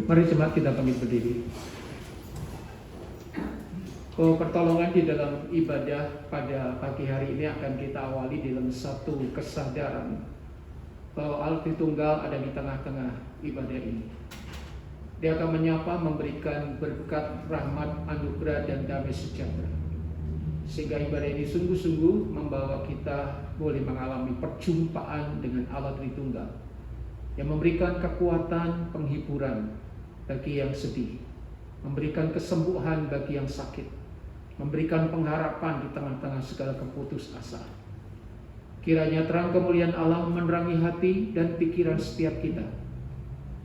Mari jemaat kita pamit berdiri. Pertolongan di dalam ibadah pada pagi hari ini akan kita awali dalam satu kesadaran bahwa Allah Tritunggal ada di tengah-tengah ibadah ini. Dia akan menyapa, memberikan berkat, rahmat, anugerah, dan damai sejahtera. Sehingga ibadah ini sungguh-sungguh membawa kita boleh mengalami perjumpaan dengan Allah Tritunggal yang memberikan kekuatan, penghiburan bagi yang sedih, memberikan kesembuhan bagi yang sakit, memberikan pengharapan di tengah-tengah segala keputusasaan. Kiranya terang kemuliaan Allah menerangi hati dan pikiran setiap kita,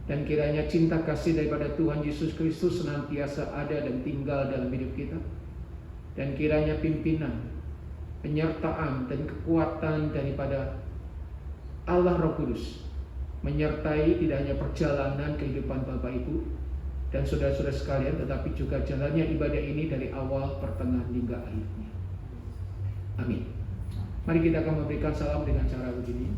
dan kiranya cinta kasih daripada Tuhan Yesus Kristus senantiasa ada dan tinggal dalam hidup kita, dan kiranya pimpinan, penyertaan dan kekuatan daripada Allah Roh Kudus menyertai tidak hanya perjalanan kehidupan Bapak Ibu dan saudara-saudara sekalian, tetapi juga jalannya ibadah ini dari awal, pertengahan hingga akhirnya. Amin. Mari kita akan memberikan salam dengan cara begini.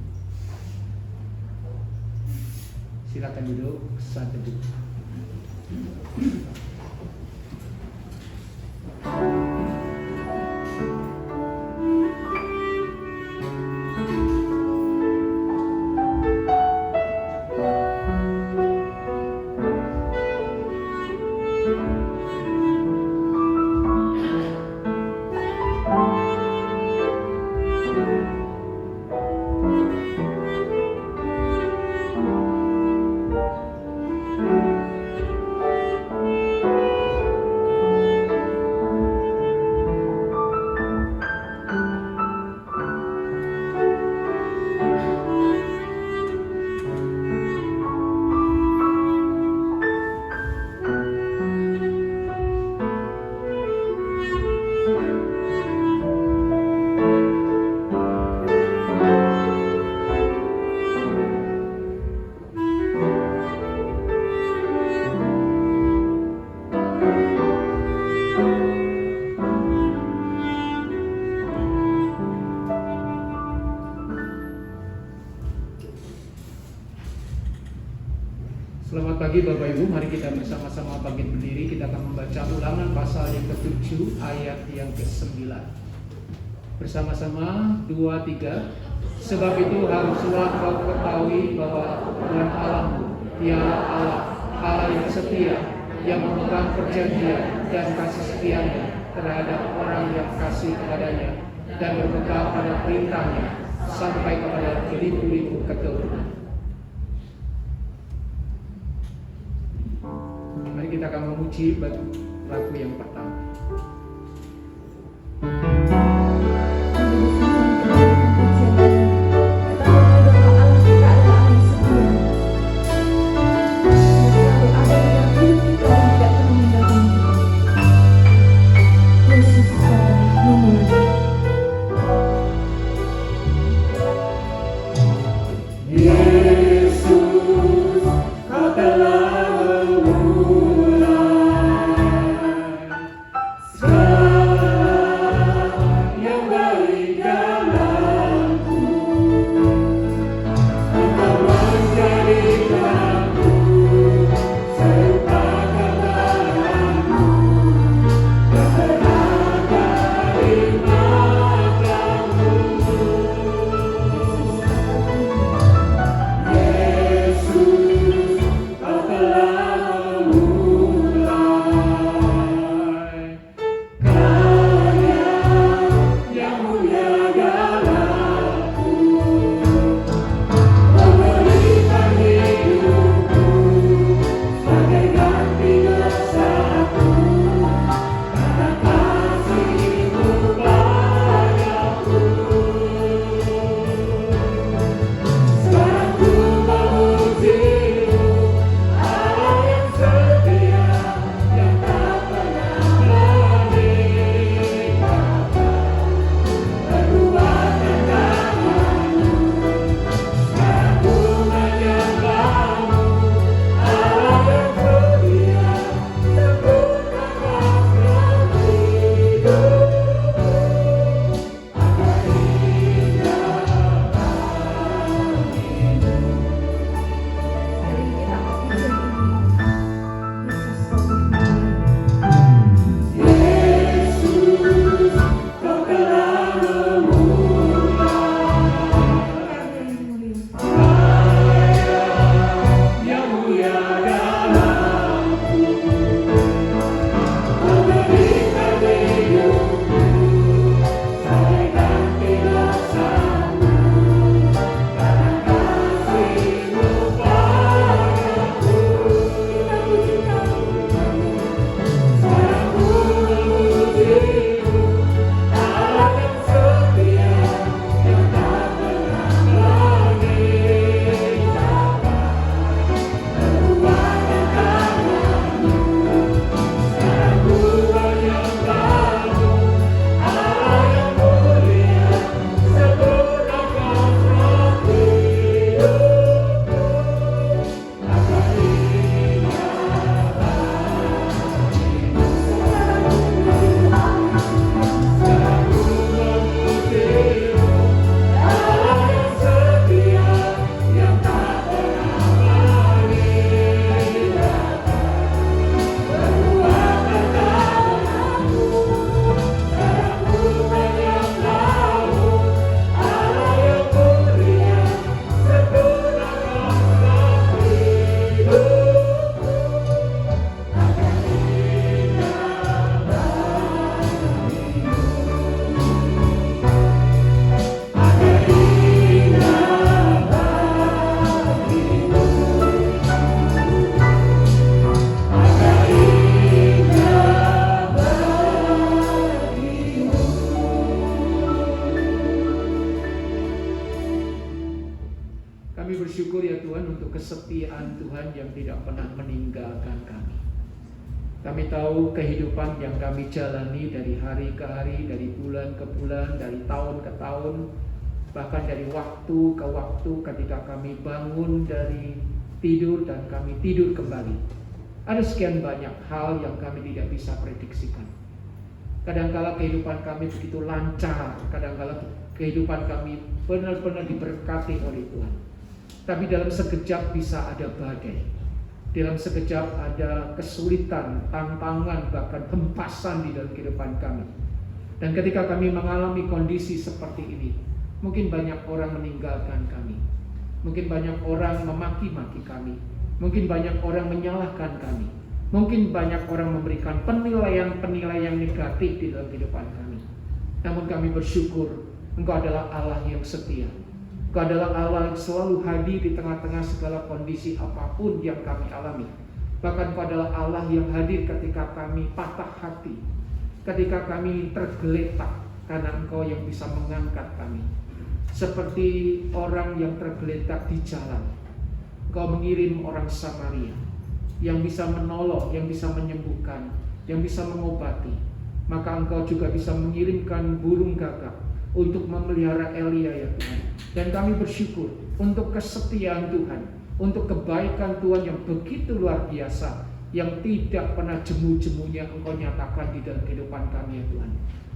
Silakan duduk, saat duduk. Selamat pagi Bapak Ibu, mari kita bersama-sama bangkit berdiri. Kita akan membaca Ulangan pasal yang ke-7 ayat yang ke-9. Bersama-sama 2, 3. Sebab itu haruslah kau ketahui bahwa Tuhan Allahmu dialah Allah, Allah yang setia, yang memegang perjanjian dan kasih setianya terhadap orang yang kasih kepadanya dan berpegang pada perintahnya sampai kepada beribu-ribu keturunan. Mari kita akan memuji lagu yang pertama. Kami bersyukur ya Tuhan untuk kesetiaan Tuhan yang tidak pernah meninggalkan kami. Kami tahu kehidupan yang kami jalani dari hari ke hari, dari bulan ke bulan, dari tahun ke tahun, bahkan dari waktu ke waktu ketika kami bangun dari tidur dan kami tidur kembali. Ada sekian banyak hal yang kami tidak bisa prediksikan. Kadangkala kehidupan kami begitu lancar, kadangkala kehidupan kami benar-benar diberkati oleh Tuhan. Tapi dalam sekejap bisa ada badai. Dalam sekejap ada kesulitan, tantangan, bahkan hempasan di dalam kehidupan kami. Dan ketika kami mengalami kondisi seperti ini, mungkin banyak orang meninggalkan kami. Mungkin banyak orang memaki-maki kami. Mungkin banyak orang menyalahkan kami. Mungkin banyak orang memberikan penilaian-penilaian negatif di dalam kehidupan kami. Namun kami bersyukur Engkau adalah Allah yang setia. Engkau adalah Allah yang selalu hadir di tengah-tengah segala kondisi apapun yang kami alami. Bahkan Engkau adalah Allah yang hadir ketika kami patah hati, ketika kami tergeletak, karena Engkau yang bisa mengangkat kami. Seperti orang yang tergeletak di jalan, Engkau mengirim orang Samaria yang bisa menolong, yang bisa menyembuhkan, yang bisa mengobati. Maka Engkau juga bisa mengirimkan burung gagak untuk memelihara Elia ya Tuhan. Dan kami bersyukur untuk kesetiaan Tuhan, untuk kebaikan Tuhan yang begitu luar biasa, yang tidak pernah jemu-jemunya Engkau nyatakan di dalam kehidupan kami ya Tuhan.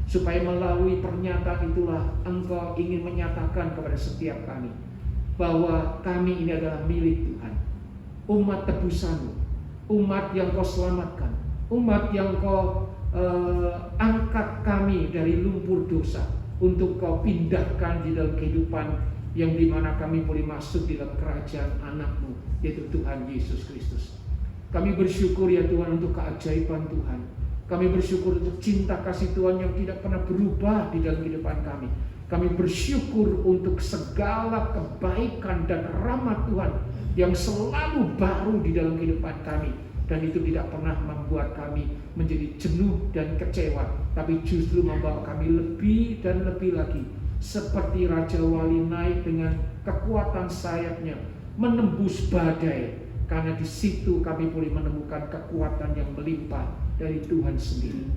Supaya melalui pernyataan itulah Engkau ingin menyatakan kepada setiap kami bahwa kami ini adalah milik Tuhan, umat tebusan-Mu, umat yang Kau selamatkan, umat yang Kau angkat kami dari lumpur dosa, untuk Kau pindahkan di dalam kehidupan yang dimana kami boleh masuk di dalam kerajaan anak-Mu, yaitu Tuhan Yesus Kristus. Kami bersyukur ya Tuhan untuk keajaiban Tuhan. Kami bersyukur untuk cinta kasih Tuhan yang tidak pernah berubah di dalam kehidupan kami. Kami bersyukur untuk segala kebaikan dan rahmat Tuhan yang selalu baru di dalam kehidupan kami. Dan itu tidak pernah membuat kami menjadi jenuh dan kecewa, tapi justru membawa kami lebih dan lebih lagi seperti Raja Wali naik dengan kekuatan sayapnya menembus badai, karena di situ kami boleh menemukan kekuatan yang melimpah dari Tuhan sendiri.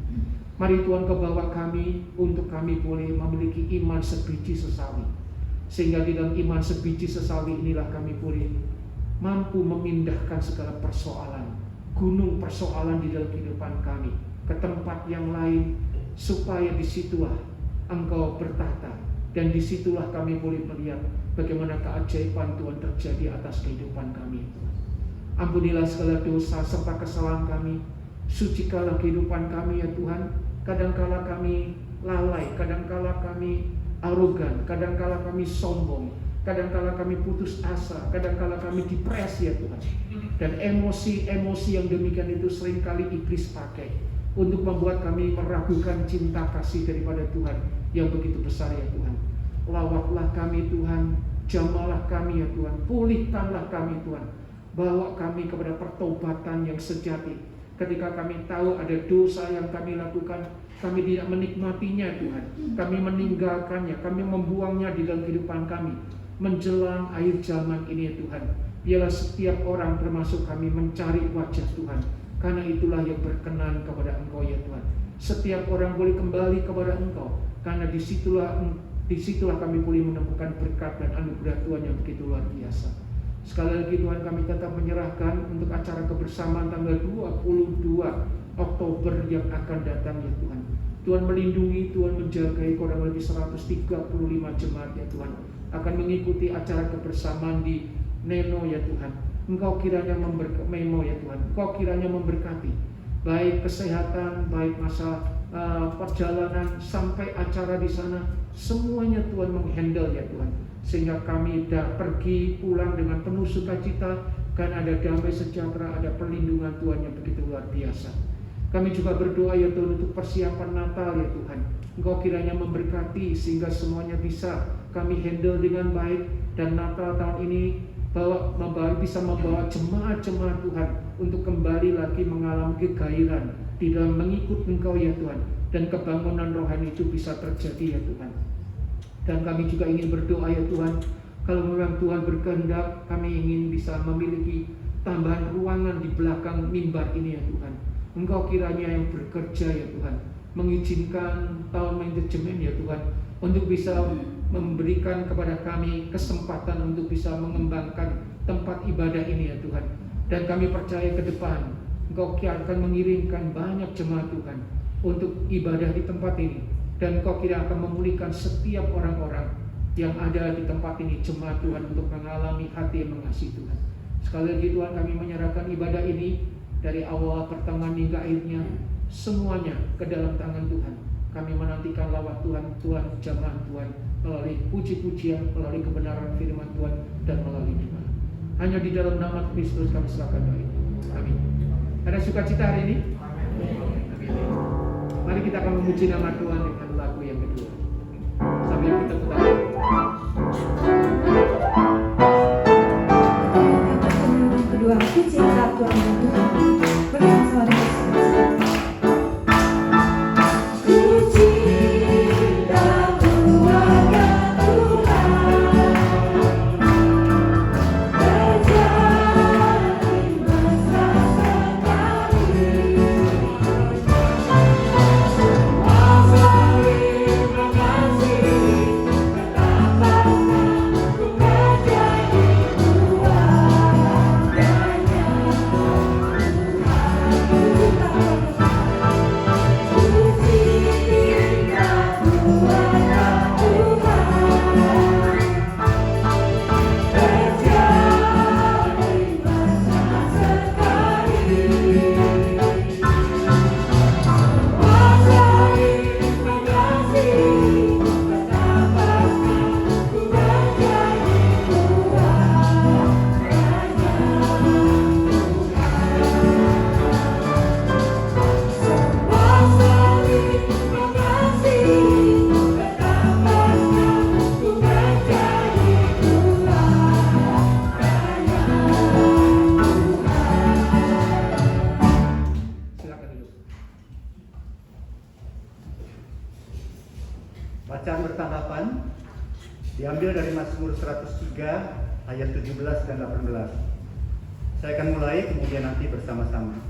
Mari Tuhan Kau bawa kami untuk kami boleh memiliki iman sebiji sesawi, sehingga di dalam iman sebiji sesawi inilah kami boleh mampu memindahkan segala persoalan, gunung persoalan di dalam kehidupan kami ke tempat yang lain, supaya disitulah Engkau bertata, dan disitulah kami boleh melihat bagaimana keajaiban Tuhan terjadi atas kehidupan kami. Ampunilah segala dosa serta kesalahan kami, sucikanlah kehidupan kami ya Tuhan. Kadangkala kami lalai, kadangkala kami arogan, kadangkala kami sombong, kadangkala kami putus asa, kadangkala kami depresi ya Tuhan. Dan emosi-emosi yang demikian itu seringkali iblis pakai untuk membuat kami meragukan cinta kasih daripada Tuhan yang begitu besar ya Tuhan. Lawatlah kami Tuhan, jamalah kami ya Tuhan, pulihkanlah kami Tuhan, bawa kami kepada pertobatan yang sejati. Ketika kami tahu ada dosa yang kami lakukan, kami tidak menikmatinya Tuhan, kami meninggalkannya, kami membuangnya di dalam kehidupan kami. Menjelang akhir zaman ini ya Tuhan, biarlah setiap orang termasuk kami mencari wajah Tuhan, karena itulah yang berkenan kepada Engkau ya Tuhan. Setiap orang boleh kembali kepada Engkau, karena disitulah kami boleh menemukan berkat dan anugerah Tuhan yang begitu luar biasa. Sekali lagi Tuhan, kami tetap menyerahkan untuk acara kebersamaan tanggal 22 Oktober yang akan datang ya Tuhan. Tuhan melindungi, Tuhan menjagai kurang lebih 135 jemaat ya Tuhan akan mengikuti acara kebersamaan di Neno ya Tuhan. Engkau kiranya Memo ya Tuhan, Engkau kiranya memberkati baik kesehatan, baik masa perjalanan sampai acara di sana, semuanya Tuhan menghandle ya Tuhan, sehingga kami pergi pulang dengan penuh sukacita, karena ada damai sejahtera, ada perlindungan Tuhan yang begitu luar biasa. Kami juga berdoa ya Tuhan untuk persiapan Natal ya Tuhan. Engkau kiranya memberkati sehingga semuanya bisa kami handle dengan baik, dan Natal tahun ini bisa membawa jemaat-jemaat Tuhan untuk kembali lagi mengalami kegairahan di dalam mengikut Engkau ya Tuhan, dan kebangunan rohani itu bisa terjadi ya Tuhan. Dan kami juga ingin berdoa ya Tuhan Kalau memang Tuhan berkehendak, kami ingin bisa memiliki tambahan ruangan di belakang mimbar ini ya Tuhan. Engkau kiranya yang bekerja ya Tuhan, mengizinkan tahun manajemen ya Tuhan, untuk bisa memberikan kepada kami kesempatan untuk bisa mengembangkan tempat ibadah ini ya Tuhan. Dan kami percaya ke depan Engkau akan mengirimkan banyak jemaat Tuhan untuk ibadah di tempat ini. Dan Engkau kira akan memulihkan setiap orang-orang yang ada di tempat ini, jemaat Tuhan, untuk mengalami hati yang mengasihi Tuhan. Sekali lagi Tuhan, kami menyerahkan ibadah ini dari awal pertengahan hingga akhirnya, semuanya ke dalam tangan Tuhan. Kami menantikan lawat Tuhan, jamaah Tuhan, melalui puji-pujian, melalui kebenaran firman Tuhan, dan melalui iman. Hanya di dalam nama Kristus kami serahkan doa ini. Amin. Ada sukacita hari ini? Amin. Mari kita akan memuji nama Tuhan dengan lagu yang kedua. Sambil kita putar. Kedua, puji Tuhan yang Tuhan. Bersama dengan Bacaan bertanggapan diambil dari Mazmur 103 ayat 17 dan 18. Saya akan mulai, kemudian nanti bersama-sama.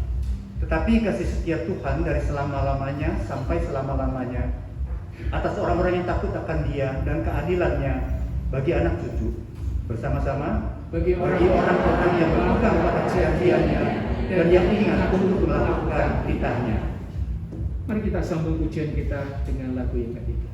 Tetapi kasih setia Tuhan dari selama-lamanya sampai selama-lamanya atas orang-orang yang takut akan Dia, dan keadilannya bagi anak cucu. Bersama-sama, bagi orang-orang yang berpegang pada kesetiaannya dan yang ingat untuk melakukan titahnya. Mari kita sambung pujian kita dengan lagu yang ketiga.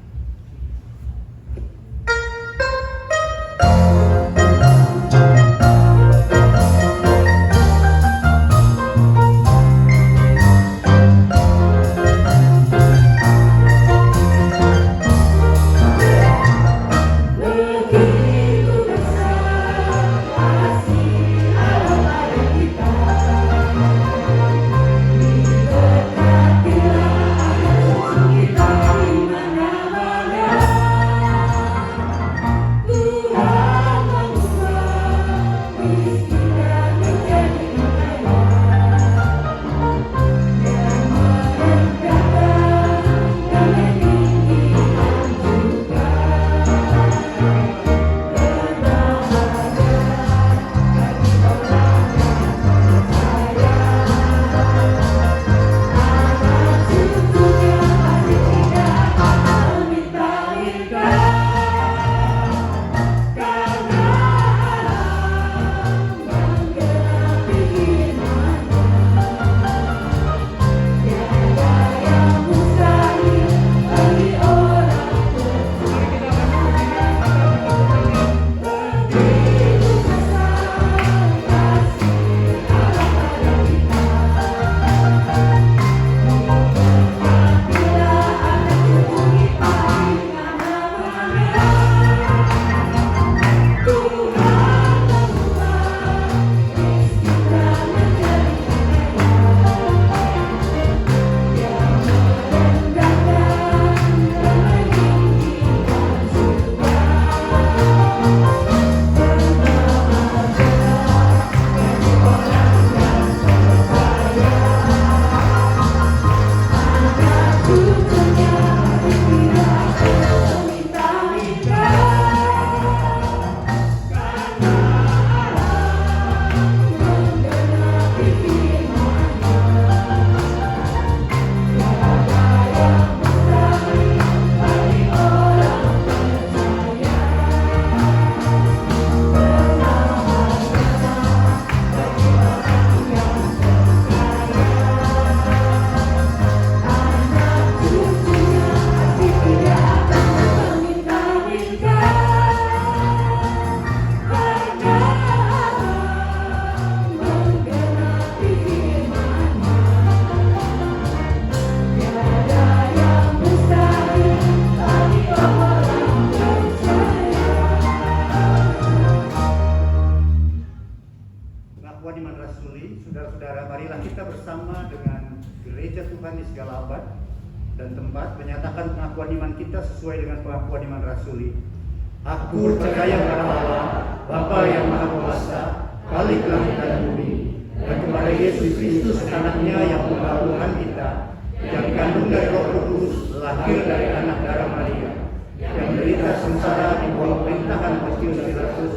kita di mana Saudara-saudara, marilah kita bersama dengan gereja Tuhan di segala abad dan tempat menyatakan pengakuan iman kita sesuai dengan pengakuan iman rasuli. Aku percaya kepada Allah, Bapa yang Maha Kuasa, Khalik langit dan bumi, dan kepada Yesus Kristus anaknya yang tunggal Tuhan kita, yang dikandung dari Roh Kudus, lahir dari anak darah Maria, yang menderita sengsara di bawah pemerintahan Pontius Pilatus,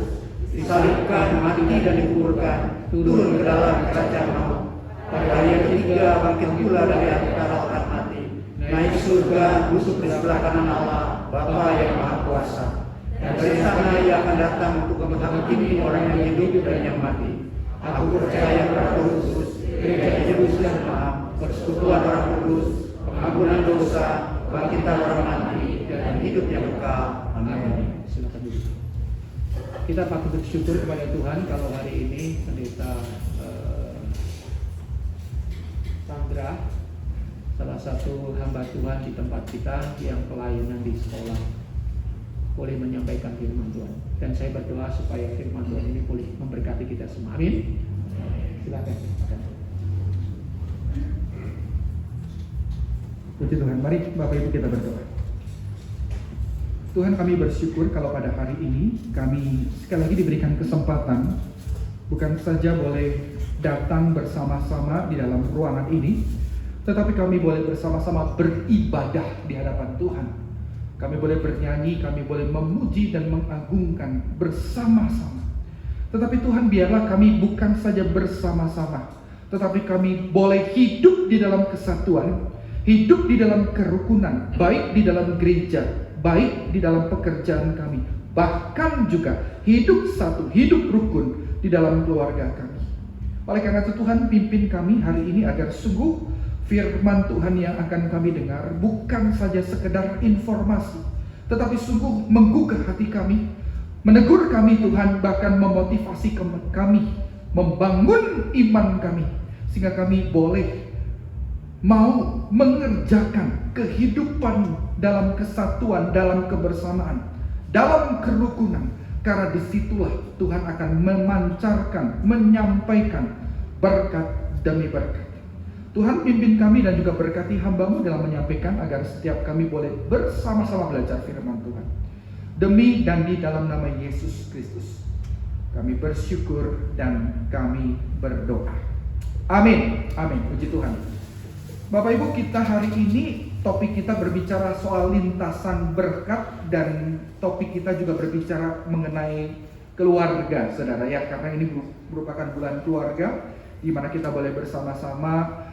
disalibkan, mati dan dikuburkan, turun ke dalam kerajaan maut. Pada hari yang ketiga bangkit pula dari antara orang mati, naik surga, duduk di sebelah kanan Allah, Bapa yang Maha Kuasa. Dan dari sana ia akan datang untuk menghakimi orang yang hidup dan yang mati. Aku percaya kepada Roh Kudus, gereja Kudus dan Maha, persekutuan orang kudus, pengampunan dosa, bangkitan orang mati, dan hidup yang kekal. Amin. Silakan duduk. Kita patut bersyukur kepada Tuhan kalau hari ini Pendeta Sandra, salah satu hamba Tuhan di tempat kita yang pelayanan di sekolah, boleh menyampaikan firman Tuhan. Dan saya berdoa supaya firman Tuhan ini boleh memberkati kita semua. Amin. Silakan. Puji Tuhan, mari Bapak Ibu kita berdoa. Tuhan, kami bersyukur kalau pada hari ini kami sekali lagi diberikan kesempatan bukan saja boleh datang bersama-sama di dalam ruangan ini, tetapi kami boleh bersama-sama beribadah di hadapan Tuhan. Kami boleh bernyanyi, kami boleh memuji dan mengagungkan bersama-sama. Tetapi Tuhan, biarlah kami bukan saja bersama-sama, tetapi kami boleh hidup di dalam kesatuan, hidup di dalam kerukunan, baik di dalam gereja, baik di dalam pekerjaan kami, bahkan juga hidup satu, hidup rukun di dalam keluarga kami. Oleh karena itu Tuhan, pimpin kami hari ini agar sungguh firman Tuhan yang akan kami dengar bukan saja sekedar informasi, tetapi sungguh menggugah hati kami, menegur kami Tuhan, bahkan memotivasi kami, membangun iman kami, sehingga kami boleh mau mengerjakan kehidupan dalam kesatuan, dalam kebersamaan, dalam kerukunan. Karena disitulah Tuhan akan memancarkan, menyampaikan berkat demi berkat. Tuhan, pimpin kami dan juga berkati hamba-Mu dalam menyampaikan agar setiap kami boleh bersama-sama belajar firman Tuhan. Demi dan di dalam nama Yesus Kristus kami bersyukur dan kami berdoa. Amin. Amin. Puji Tuhan. Bapak Ibu, kita hari ini topik kita berbicara soal lintasan berkat, dan topik kita juga berbicara mengenai keluarga, saudara ya, karena ini merupakan bulan keluarga di mana kita boleh bersama-sama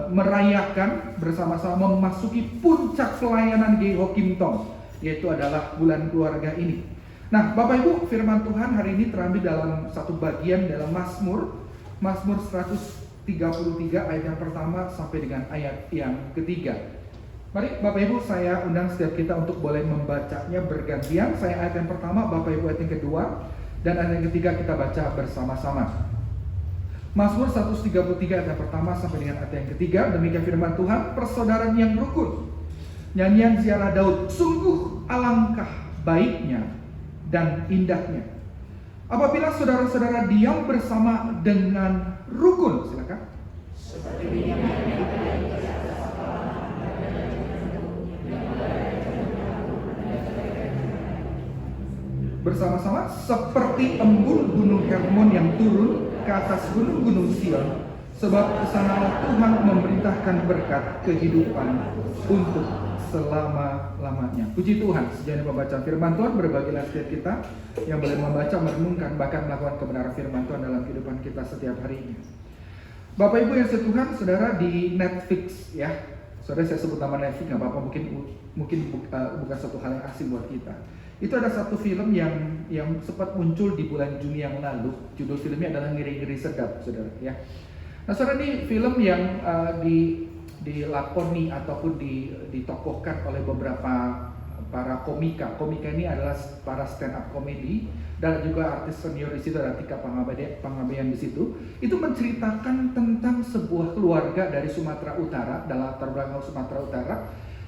merayakan, bersama-sama memasuki puncak pelayanan GEHO Kim Tong, yaitu adalah bulan keluarga ini. Nah, Bapak Ibu, firman Tuhan hari ini terambil dalam satu bagian dalam Mazmur 133 ayat yang pertama sampai dengan ayat yang ketiga. Mari Bapak Ibu, saya undang setiap kita untuk boleh membacanya bergantian. Saya ayat yang pertama, Bapak Ibu ayat yang kedua, dan ayat yang ketiga kita baca bersama-sama. Mazmur 133 ayat yang pertama sampai dengan ayat yang ketiga. Demikian firman Tuhan, persaudaraan yang rukun. Nyanyian ziarah Daud, sungguh alangkah baiknya dan indahnya apabila saudara-saudara diam bersama dengan rukun. Silakan. Bersama-sama seperti embun gunung Hermon yang turun ke atas gunung-gunung Sion, sebab kesanalah Tuhan memerintahkan berkat kehidupan untuk selama-lamanya. Puji Tuhan, sejauh pembacaan firman Tuhan, berbagilah setiap kita yang boleh membaca, merenungkan, bahkan melakukan kebenaran firman Tuhan dalam kehidupan kita setiap harinya. Bapak Ibu yang setuhan, saudara, di Netflix ya, saudara saya sebut nama Netflix nggak apa-apa, mungkin bukan satu hal yang asing buat kita. Itu ada satu film yang sempat muncul di bulan Juni yang lalu. Judul filmnya adalah Ngeri-Ngeri Sedap, saudara ya. Nah, saudara, ini film yang dilakoni ataupun ditokohkan oleh beberapa para komika. Komika ini adalah para stand up comedy dan juga artis senior di situ, ada Tika Panggabean di situ. Itu menceritakan tentang sebuah keluarga dari Sumatera Utara, dalam latar belakang Sumatera Utara,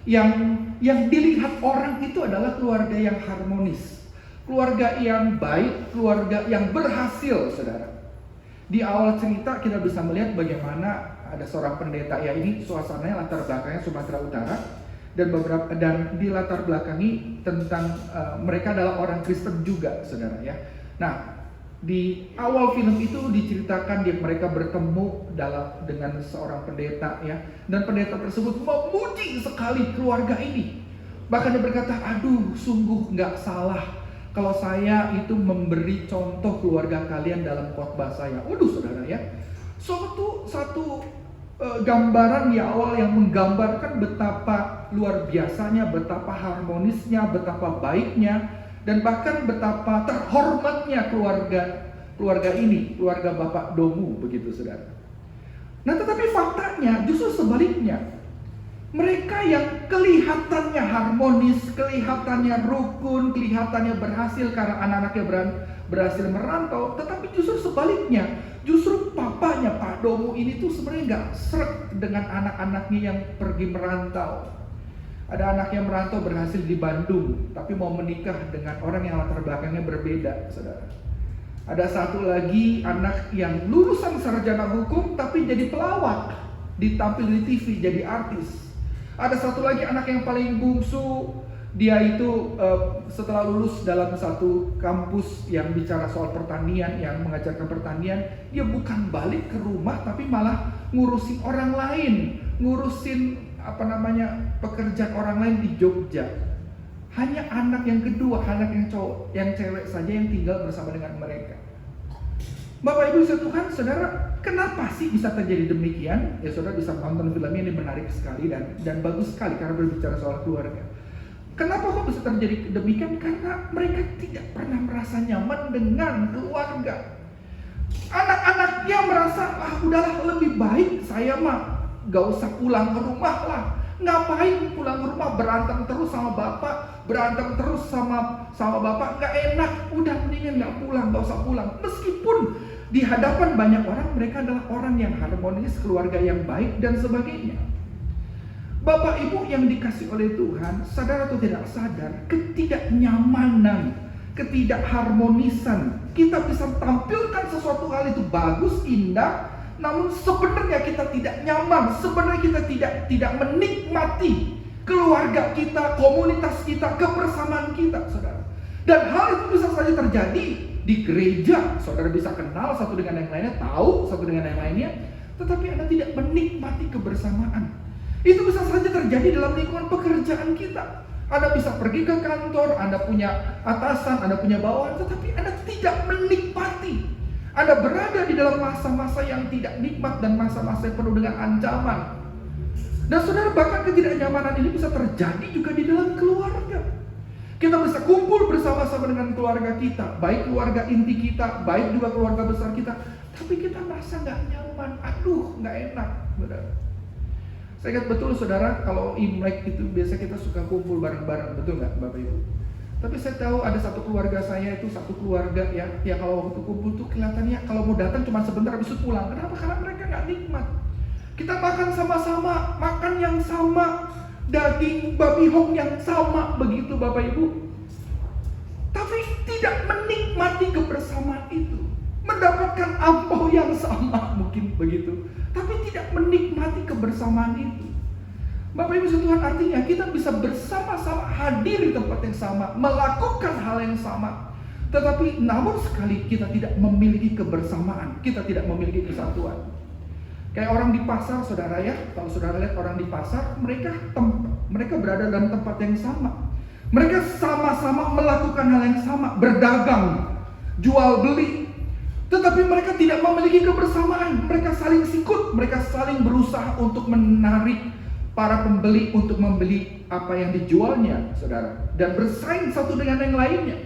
yang dilihat orang itu adalah keluarga yang harmonis, keluarga yang baik, keluarga yang berhasil, saudara. Di awal cerita kita bisa melihat bagaimana ada seorang pendeta, ya ini suasananya latar belakangnya Sumatera Utara, dan di latar belakangi tentang mereka adalah orang Kristen juga, saudara ya. Nah, di awal film itu diceritakan mereka bertemu dengan seorang pendeta ya, dan pendeta tersebut memuji sekali keluarga ini. Bahkan dia berkata, aduh sungguh nggak salah kalau saya itu memberi contoh keluarga kalian dalam khotbah saya. Waduh saudara ya, satu gambaran di awal yang menggambarkan betapa luar biasanya, betapa harmonisnya, betapa baiknya, dan bahkan betapa terhormatnya keluarga ini, keluarga Bapak Domu, begitu saudara. Nah tetapi faktanya justru sebaliknya. Mereka yang kelihatannya harmonis, kelihatannya rukun, kelihatannya berhasil karena anak-anaknya berhasil merantau, tetapi justru sebaliknya. Justru papanya Pak Domu ini tuh sebenarnya nggak sreg dengan anak-anaknya yang pergi merantau. Ada anak yang merantau berhasil di Bandung, tapi mau menikah dengan orang yang latar belakangnya berbeda, saudara. Ada satu lagi anak yang lulusan sarjana hukum, tapi jadi pelawak, ditampil di TV, jadi artis. Ada satu lagi anak yang paling bungsu, dia itu setelah lulus dalam satu kampus yang bicara soal pertanian, yang mengajarkan pertanian, dia bukan balik ke rumah, tapi malah ngurusin orang lain, ngurusin pekerjaan orang lain di Jogja. Hanya anak yang kedua, anak yang cowok, yang cewek saja yang tinggal bersama dengan mereka. Bapak Ibu Tuhan, saudara, kenapa sih bisa terjadi demikian? Ya saudara bisa nonton filmnya, ini menarik sekali dan bagus sekali karena berbicara soal keluarga. Kenapa kok bisa terjadi demikian? Karena mereka tidak pernah merasa nyaman dengan keluarga. Anak-anaknya merasa, udahlah lebih baik saya mah gak usah pulang ke rumah lah. Ngapain pulang ke rumah, berantem terus sama bapak, berantem terus sama bapak, gak enak. Udah mendingan gak pulang, gak usah pulang. Meskipun di hadapan banyak orang mereka adalah orang yang harmonis, keluarga yang baik dan sebagainya. Bapak Ibu yang dikasih oleh Tuhan, sadar atau tidak sadar, ketidaknyamanan, ketidakharmonisan, kita bisa tampilkan sesuatu hal itu bagus, indah, namun sebenarnya kita tidak nyaman, sebenarnya kita tidak menikmati keluarga kita, komunitas kita, kebersamaan kita, saudara. Dan hal itu bisa saja terjadi di gereja. Saudara bisa kenal satu dengan yang lainnya, tahu satu dengan yang lainnya, tetapi Anda tidak menikmati kebersamaan. Itu bisa saja terjadi dalam lingkungan pekerjaan kita. Anda bisa pergi ke kantor, Anda punya atasan, Anda punya bawahan, tetapi Anda tidak menikmati. Anda berada di dalam masa-masa yang tidak nikmat dan masa-masa yang penuh dengan ancaman. Dan saudara, bahkan ketidaknyamanan ini bisa terjadi juga di dalam keluarga. Kita bisa kumpul bersama-sama dengan keluarga kita, baik keluarga inti kita, baik juga keluarga besar kita, tapi kita merasa gak nyaman, gak enak, saudara. Saya ingat betul saudara, kalau Imlek itu biasa kita suka kumpul bareng-bareng, betul nggak Bapak Ibu? Tapi saya tahu ada satu keluarga saya itu satu keluarga ya kalau waktu kumpul tuh kelihatannya kalau mau datang cuma sebentar habis itu pulang. Kenapa? Karena mereka nggak nikmat. Kita makan sama-sama, makan yang sama, daging babi hong yang sama, begitu Bapak Ibu. Tapi tidak menikmati kebersamaan itu. Mendapatkan ampau yang sama mungkin begitu, tapi tidak menikmati kebersamaan itu. Bapak Ibu Tuhan, artinya kita bisa bersama-sama hadir di tempat yang sama, melakukan hal yang sama, tetapi namun sekali kita tidak memiliki kebersamaan, kita tidak memiliki kesatuan. Kayak orang di pasar, saudara ya, kalau saudara lihat orang di pasar, mereka berada dalam tempat yang sama, mereka sama-sama melakukan hal yang sama, berdagang, jual beli. Tetapi mereka tidak memiliki kebersamaan. Mereka saling sikut, mereka saling berusaha untuk menarik para pembeli untuk membeli apa yang dijualnya, saudara, dan bersaing satu dengan yang lainnya.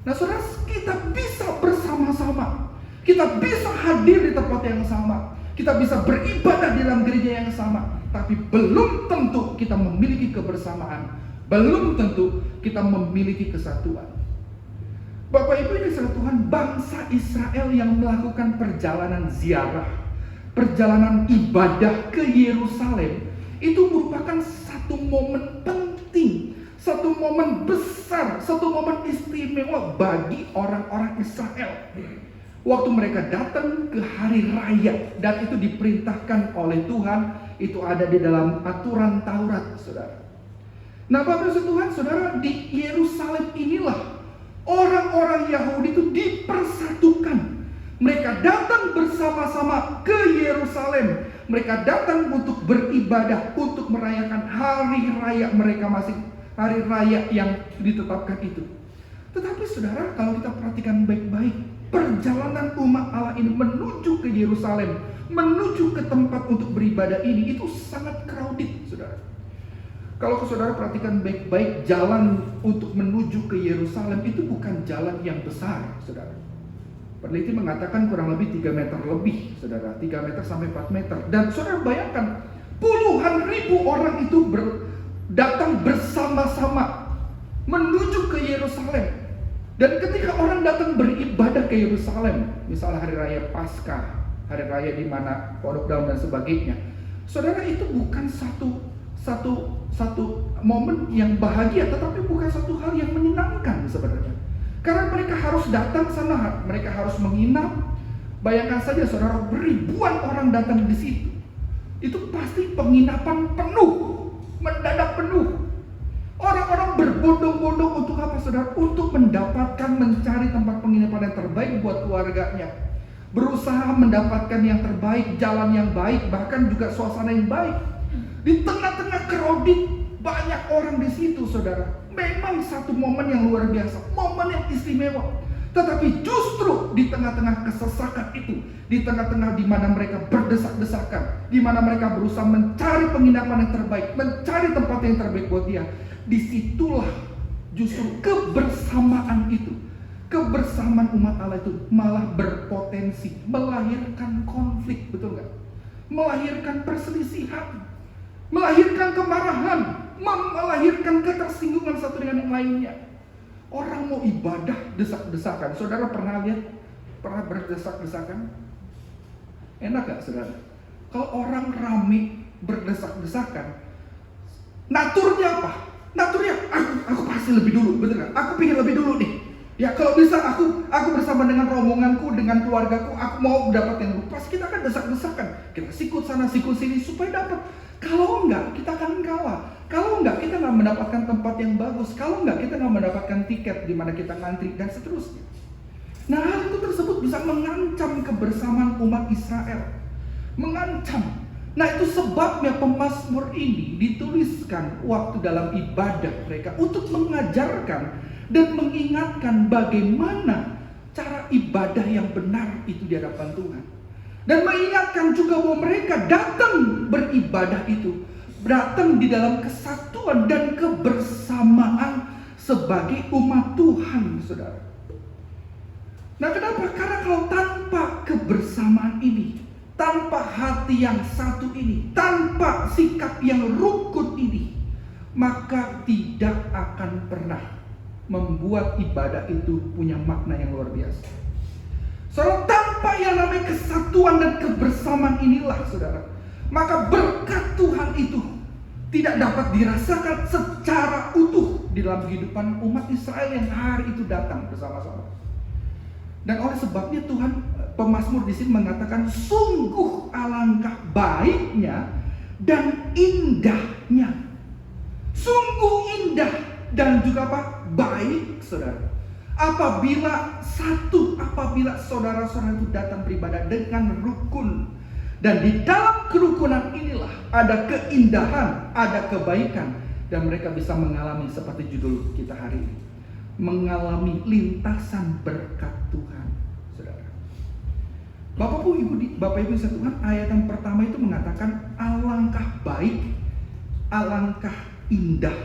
Nah, saudara, kita bisa bersama-sama, kita bisa hadir di tempat yang sama, kita bisa beribadah di dalam gereja yang sama, tapi belum tentu kita memiliki kebersamaan, belum tentu kita memiliki kesatuan. Bapak Ibu ini saudara Tuhan, bangsa Israel yang melakukan perjalanan ziarah, perjalanan ibadah ke Yerusalem, itu merupakan satu momen penting, satu momen besar, satu momen istimewa bagi orang-orang Israel. Waktu mereka datang ke hari raya, dan itu diperintahkan oleh Tuhan, itu ada di dalam aturan Taurat, saudara. Nah, Bapak Ibu Tuhan, saudara, di Yerusalem inilah orang-orang Yahudi itu dipersatukan. Mereka datang bersama-sama ke Yerusalem. Mereka datang untuk beribadah, untuk merayakan hari raya mereka masing, hari raya yang ditetapkan itu. Tetapi saudara, kalau kita perhatikan baik-baik, perjalanan umat Allah ini menuju ke Yerusalem, menuju ke tempat untuk beribadah ini, itu sangat crowded, saudara. Kalau saudara perhatikan baik-baik, jalan untuk menuju ke Yerusalem itu bukan jalan yang besar, saudara. Peneliti mengatakan kurang lebih 3 meter lebih, saudara, 3 meter sampai 4 meter. Dan saudara bayangkan, puluhan ribu orang itu datang bersama-sama menuju ke Yerusalem. Dan ketika orang datang beribadah ke Yerusalem, misalnya hari raya Paskah, hari raya di mana Pondok Daun dan sebagainya, saudara, itu bukan satu momen yang bahagia, tetapi bukan satu hal yang menyenangkan sebenarnya. Karena mereka harus datang sana, mereka harus menginap. Bayangkan saja saudara, ribuan orang datang di situ. Itu pasti penginapan penuh, mendadak penuh. Orang-orang berbondong-bondong untuk apa, saudara? Untuk mendapatkan, mencari tempat penginapan yang terbaik buat keluarganya. Berusaha mendapatkan yang terbaik, jalan yang baik, bahkan juga suasana yang baik. Di tengah-tengah crowded, banyak orang di situ, saudara. Memang satu momen yang luar biasa, momen yang istimewa. Tetapi justru di tengah-tengah kesesakan itu, di tengah-tengah di mana mereka berdesak-desakan, di mana mereka berusaha mencari penginapan yang terbaik, mencari tempat yang terbaik buat dia, disitulah justru kebersamaan itu, kebersamaan umat Allah itu malah berpotensi melahirkan konflik, betul nggak? Melahirkan perselisihan, melahirkan kemarahan, melahirkan ketersinggungan satu dengan yang lainnya. Orang mau ibadah desak-desakan. Saudara pernah lihat? Pernah berdesak-desakan? Enak gak, saudara? Kalau orang rame berdesak-desakan, naturnya apa? Naturnya aku pasti lebih dulu, betul gak? Aku pengen lebih dulu nih. Ya kalau bisa aku bersama dengan rombonganku, dengan keluargaku, aku mau dapatin dulu. Pas kita kan desak-desakan, kita sikut sana, sikut sini supaya dapat. Kalau enggak, kita akan kalah. Kalau enggak, kita nggak mendapatkan tempat yang bagus. Kalau enggak, kita nggak mendapatkan tiket di mana kita ngantri dan seterusnya. Nah, hal itu tersebut bisa mengancam kebersamaan umat Israel. Mengancam. Nah, itu sebabnya pemazmur ini dituliskan waktu dalam ibadah mereka untuk mengajarkan dan mengingatkan bagaimana cara ibadah yang benar itu di hadapan Tuhan. Dan mengingatkan juga bahwa mereka datang beribadah itu, datang di dalam kesatuan dan kebersamaan sebagai umat Tuhan, saudara. Nah, kenapa? Karena kalau tanpa kebersamaan ini, tanpa hati yang satu ini, tanpa sikap yang rukun ini, maka tidak akan pernah membuat ibadah itu punya makna yang luar biasa. Saudara, tanpa yang namanya kesatuan dan kebersamaan inilah, saudara, maka berkat Tuhan itu tidak dapat dirasakan secara utuh di dalam kehidupan umat Israel yang hari itu datang bersama-sama. Dan oleh sebabnya Tuhan, pemazmur di sini mengatakan sungguh alangkah baiknya dan indahnya. Sungguh indah dan juga apa? Baik, saudara. Apabila saudara-saudara itu datang beribadah dengan rukun. Dan di dalam kerukunan inilah ada keindahan, ada kebaikan. Dan mereka bisa mengalami seperti judul kita hari ini, mengalami lintasan berkat Tuhan, saudara. Bapak Ibu Tuhan, ayat yang pertama itu mengatakan alangkah baik, alangkah indah.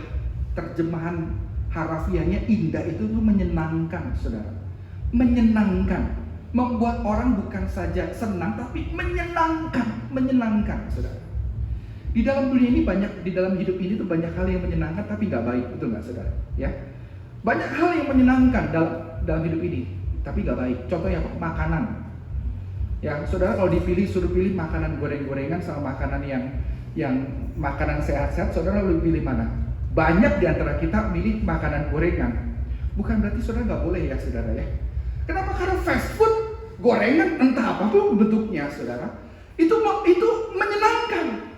Terjemahan harafiahnya indah itu tuh menyenangkan, saudara. Menyenangkan, membuat orang bukan saja senang, tapi menyenangkan, saudara. Di dalam dunia ini di dalam hidup ini tuh banyak hal yang menyenangkan tapi nggak baik, betul nggak, saudara? Ya, banyak hal yang menyenangkan dalam hidup ini, tapi nggak baik. Contohnya apa? Makanan. Ya, saudara, kalau suruh pilih makanan goreng-gorengan sama makanan yang makanan sehat-sehat, saudara lebih pilih mana? Banyak di antara kita milih makanan gorengan. Bukan berarti saudara nggak boleh ya, saudara ya. Kenapa? Karena fast food gorengan entah apa tuh bentuknya, saudara, itu menyenangkan.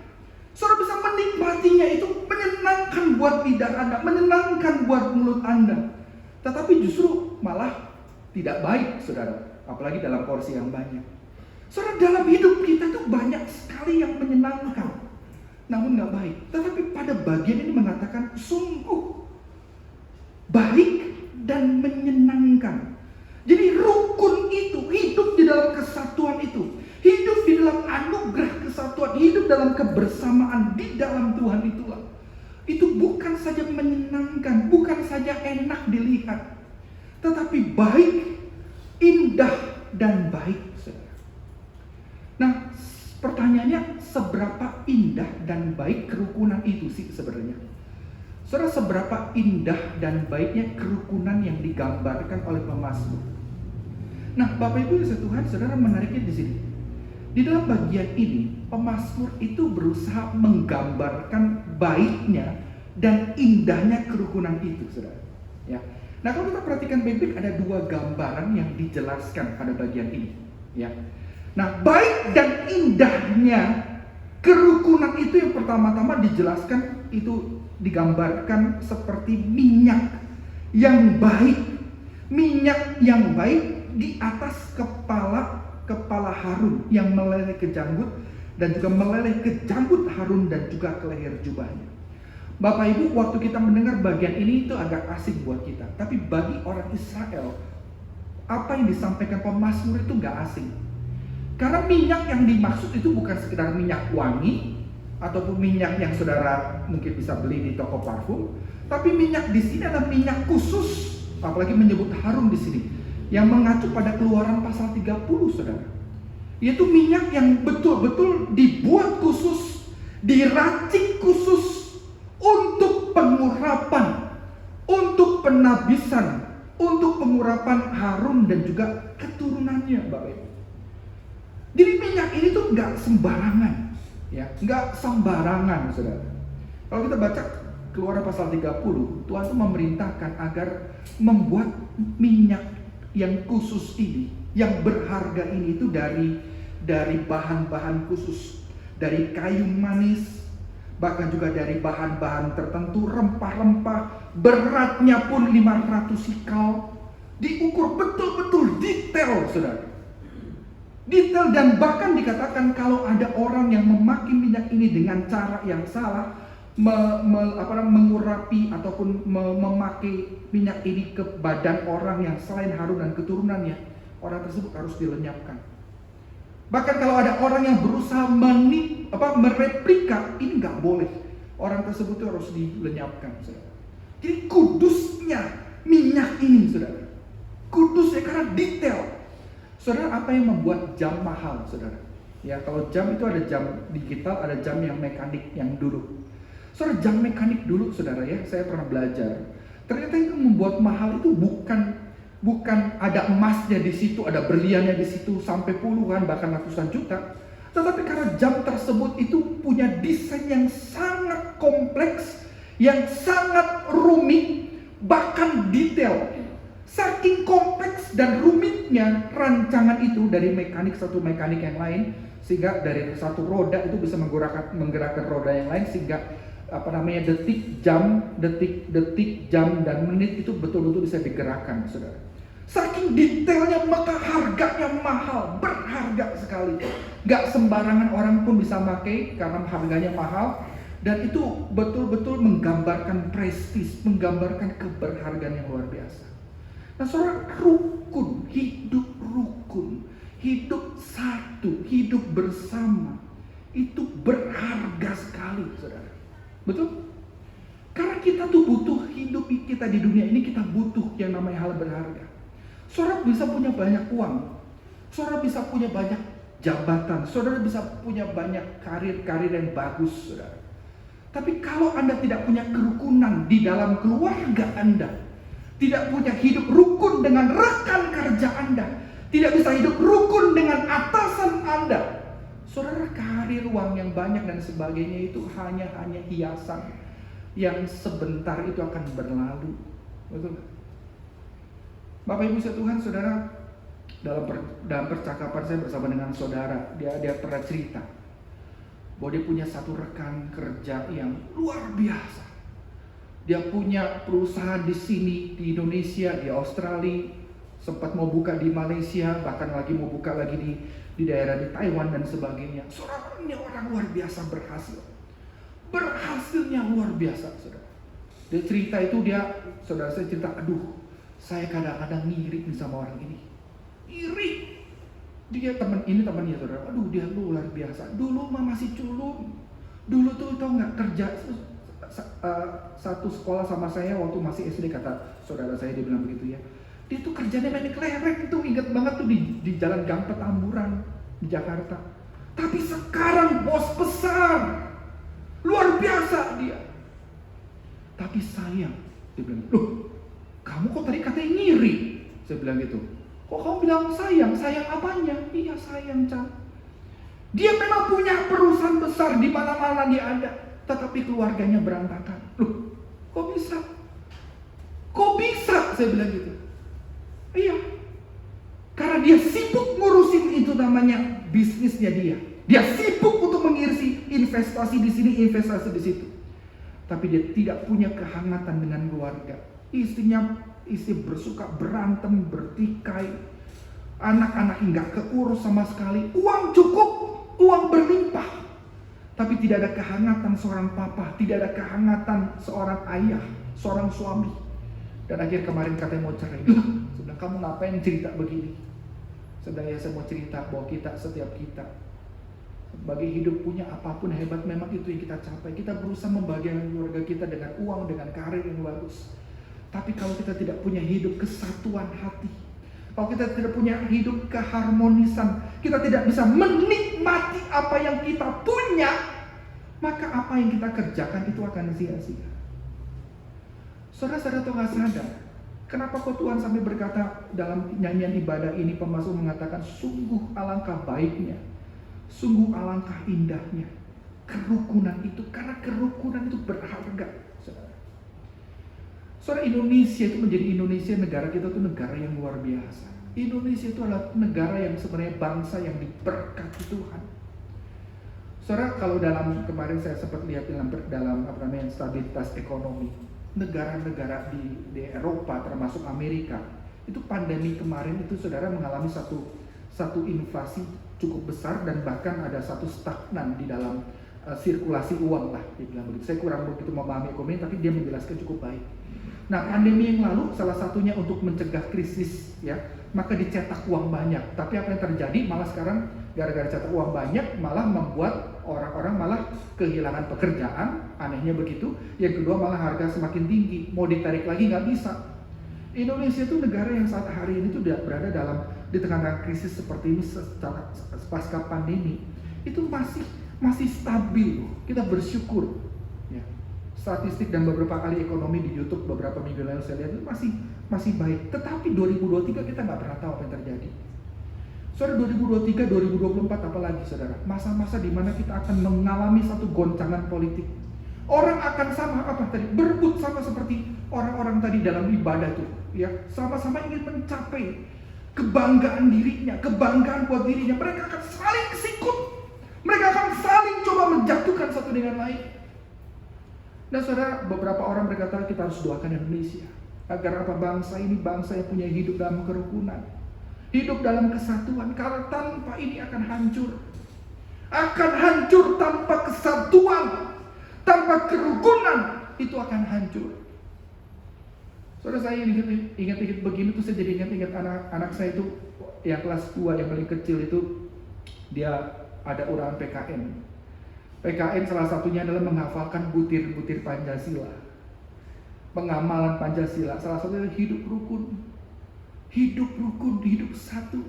Saudara bisa menikmatinya, itu menyenangkan buat lidah Anda, menyenangkan buat mulut Anda. Tetapi justru malah tidak baik, saudara, apalagi dalam porsi yang banyak. Saudara, dalam hidup kita tuh banyak sekali yang menyenangkan, namun nggak baik. Tetapi pada bagian ini mengatakan sungguh baik dan menyenangkan. Jadi rukun itu, hidup di dalam kesatuan itu, hidup di dalam anugerah kesatuan, hidup dalam kebersamaan di dalam Tuhan itulah. Itu bukan saja menyenangkan, bukan saja enak dilihat, tetapi baik, indah, dan baik. Nah, pertanyaannya, seberapa indah dan baik kerukunan itu sih sebenarnya? Saudara, seberapa indah dan baiknya kerukunan yang digambarkan oleh pemazmur? Nah, Bapak Ibu Tuhan, saudara, menariknya di sini. Di dalam bagian ini, pemazmur itu berusaha menggambarkan baiknya dan indahnya kerukunan itu, saudara. Ya. Nah, kalau kita perhatikan baik-baik, ada dua gambaran yang dijelaskan pada bagian ini. Ya. Nah, baik dan indahnya kerukunan itu yang pertama-tama dijelaskan itu digambarkan seperti minyak yang baik. Minyak yang baik di atas kepala Harun yang meleleh ke janggut dan juga meleleh ke janggut Harun dan juga ke leher jubahnya. Bapak Ibu, waktu kita mendengar bagian ini itu agak asing buat kita. Tapi bagi orang Israel, apa yang disampaikan pemazmur itu gak asing. Karena minyak yang dimaksud itu bukan sekedar minyak wangi ataupun minyak yang saudara mungkin bisa beli di toko parfum, tapi minyak di sini adalah minyak khusus, apalagi menyebut Harun di sini, yang mengacu pada Keluaran pasal 30, saudara. Yaitu minyak yang betul-betul dibuat khusus, diracik khusus untuk pengurapan, untuk penabisan, untuk pengurapan Harun dan juga keturunannya, Bapak Ibu. Jadi minyak ini tuh nggak sembarangan, ya, nggak sembarangan, saudara. Kalau kita baca Keluaran pasal 30, Tuhan tuh memerintahkan agar membuat minyak yang khusus ini, yang berharga ini itu dari bahan-bahan khusus, dari kayu manis, bahkan juga dari bahan-bahan tertentu, rempah-rempah, beratnya pun 500 sikal, diukur betul-betul detail, saudara. Detail, dan bahkan dikatakan kalau ada orang yang memakai minyak ini dengan cara yang salah, mengurapi ataupun memakai minyak ini ke badan orang yang selain Harun dan keturunannya, orang tersebut harus dilenyapkan. Bahkan kalau ada orang yang berusaha mereplika, ini nggak boleh. Orang tersebut itu harus dilenyapkan, saudara. Jadi kudusnya minyak ini, saudara. Kudusnya karena detail. Saudara, apa yang membuat jam mahal, saudara? Ya, kalau jam itu ada jam digital, ada jam yang mekanik yang dulu. Saudara, jam mekanik dulu, saudara, ya, saya pernah belajar. Ternyata yang membuat mahal itu bukan ada emasnya di situ, ada berliannya di situ sampai puluhan bahkan ratusan juta, tetapi karena jam tersebut itu punya desain yang sangat kompleks, yang sangat rumit, bahkan detail. Saking kompleks dan rumitnya rancangan itu dari mekanik satu mekanik yang lain, sehingga dari satu roda itu bisa menggerakkan roda yang lain, sehingga detik, jam dan menit itu betul-betul bisa digerakkan, saudara. Saking detailnya maka harganya mahal, berharga sekali. Gak sembarangan orang pun bisa pakai karena harganya mahal, dan itu betul-betul menggambarkan prestis, menggambarkan keberhargaan yang luar biasa. Nah, saudara, rukun, hidup satu, hidup bersama, itu berharga sekali, saudara. Betul? Karena kita tuh butuh, hidup kita di dunia ini kita butuh yang namanya hal berharga. Saudara bisa punya banyak uang, saudara bisa punya banyak jabatan, saudara bisa punya banyak karir yang bagus, saudara. Tapi kalau Anda tidak punya kerukunan di dalam keluarga Anda, tidak punya hidup rukun dengan rekan kerja Anda, tidak bisa hidup rukun dengan atasan Anda, saudara, karir, uang yang banyak dan sebagainya itu hanya hiasan yang sebentar itu akan berlalu. Betul? Bapak Ibu Tuhan, saudara, dalam percakapan saya bersama dengan saudara, dia pernah cerita bahwa dia punya satu rekan kerja yang luar biasa. Dia punya perusahaan di sini, di Indonesia, di Australia, sempat mau buka di Malaysia, bahkan lagi mau buka lagi di daerah di Taiwan dan sebagainya. Seorang orang luar biasa berhasil. Berhasilnya luar biasa, saudara. Dia cerita itu, saudara saya cerita, aduh, saya kadang-kadang ngiri nih sama orang ini. Iri. Dia temannya saudara. Aduh, dia luar biasa. Dulu mah masih culun. Dulu tuh tau nggak, kerja satu sekolah sama saya waktu masih SD, kata saudara saya, dia bilang begitu ya. Dia tuh kerjanya main kelereng tuh, inget banget tuh di Jalan Gang Petamburan di Jakarta. Tapi sekarang bos besar. Luar biasa dia. Tapi sayang, dia bilang, loh, kamu kok tadi katanya ngiri? Saya bilang gitu. Kok kamu bilang sayang? Sayang apanya? Iya sayang, Cang. Dia memang punya perusahaan besar, di mana-mana dia ada, tetapi keluarganya berantakan. Loh, kok bisa? Kok bisa? Saya bilang gitu. Iya. Karena dia sibuk ngurusin itu, namanya bisnisnya dia. Dia sibuk untuk mengisi investasi di sini, investasi di situ. Tapi dia tidak punya kehangatan dengan keluarga. Istri bersuka berantem, bertikai. Anak-anak nggak keurus sama sekali. Uang cukup, uang berlimpah. Tapi tidak ada kehangatan seorang papa, tidak ada kehangatan seorang ayah, seorang suami. Dan akhir kemarin katanya mau cerai. Sudah, kamu ngapain cerita begini? Sebenarnya saya mau cerita bahwa setiap kita sebagai hidup punya apapun hebat, memang itu yang kita capai. Kita berusaha membahagiakan keluarga kita dengan uang, dengan karir yang bagus. Tapi kalau kita tidak punya hidup kesatuan hati, kalau kita tidak punya hidup keharmonisan, kita tidak bisa menikmati apa yang kita punya, maka apa yang kita kerjakan itu akan sia-sia. Saudara-saudara tuh gak sadar, kenapa kok Tuhan sampai berkata dalam nyanyian ibadah ini, pemazmur mengatakan, sungguh alangkah baiknya, sungguh alangkah indahnya kerukunan itu, karena kerukunan itu berharga, saudara. Saudara, Indonesia itu menjadi Indonesia, negara kita itu negara yang luar biasa. Indonesia itu adalah negara yang sebenarnya bangsa yang diberkati Tuhan. Saudara, kalau kemarin saya sempat lihat dalam stabilitas ekonomi, negara-negara di Eropa termasuk Amerika, itu pandemi kemarin itu saudara mengalami satu inflasi cukup besar, dan bahkan ada satu stagnan di dalam sirkulasi uang lah, dibilang begitu. Saya kurang begitu memahami ekonomi, tapi dia menjelaskan cukup baik. Nah, pandemi yang lalu salah satunya untuk mencegah krisis, ya, maka dicetak uang banyak. Tapi apa yang terjadi? Malah sekarang gara-gara cetak uang banyak, malah membuat orang-orang malah kehilangan pekerjaan, anehnya begitu. Yang kedua, malah harga semakin tinggi, mau ditarik lagi nggak bisa. Indonesia itu negara yang saat hari ini tuh berada di tengah krisis seperti ini, secara pasca pandemi, itu masih stabil loh. Kita bersyukur. Ya. Statistik dan beberapa kali ekonomi di YouTube beberapa minggu lalu saya lihat itu masih baik. Tetapi 2023 kita nggak pernah tahu apa yang terjadi. Saudara, 2023, 2024 apalagi saudara, masa-masa di mana kita akan mengalami satu goncangan politik. Orang akan berebut sama seperti orang-orang tadi dalam ibadah tuh, ya, sama-sama ingin mencapai kebanggaan dirinya, kebanggaan buat dirinya. Mereka akan saling sikut, mereka akan saling coba menjatuhkan satu dengan lain. Dan saudara, beberapa orang berkata kita harus doakan Indonesia agar bangsa ini bangsa yang punya hidup dalam kerukunan, hidup dalam kesatuan. Karena tanpa ini akan hancur tanpa kesatuan, tanpa kerukunan itu akan hancur. Saudara, saya ingat begini tuh, saya jadi ingat anak saya itu yang kelas 2 yang paling kecil itu, dia ada ulangan PKN. PKN salah satunya adalah menghafalkan butir-butir Pancasila, pengamalan Pancasila. Salah satunya hidup rukun, hidup satu.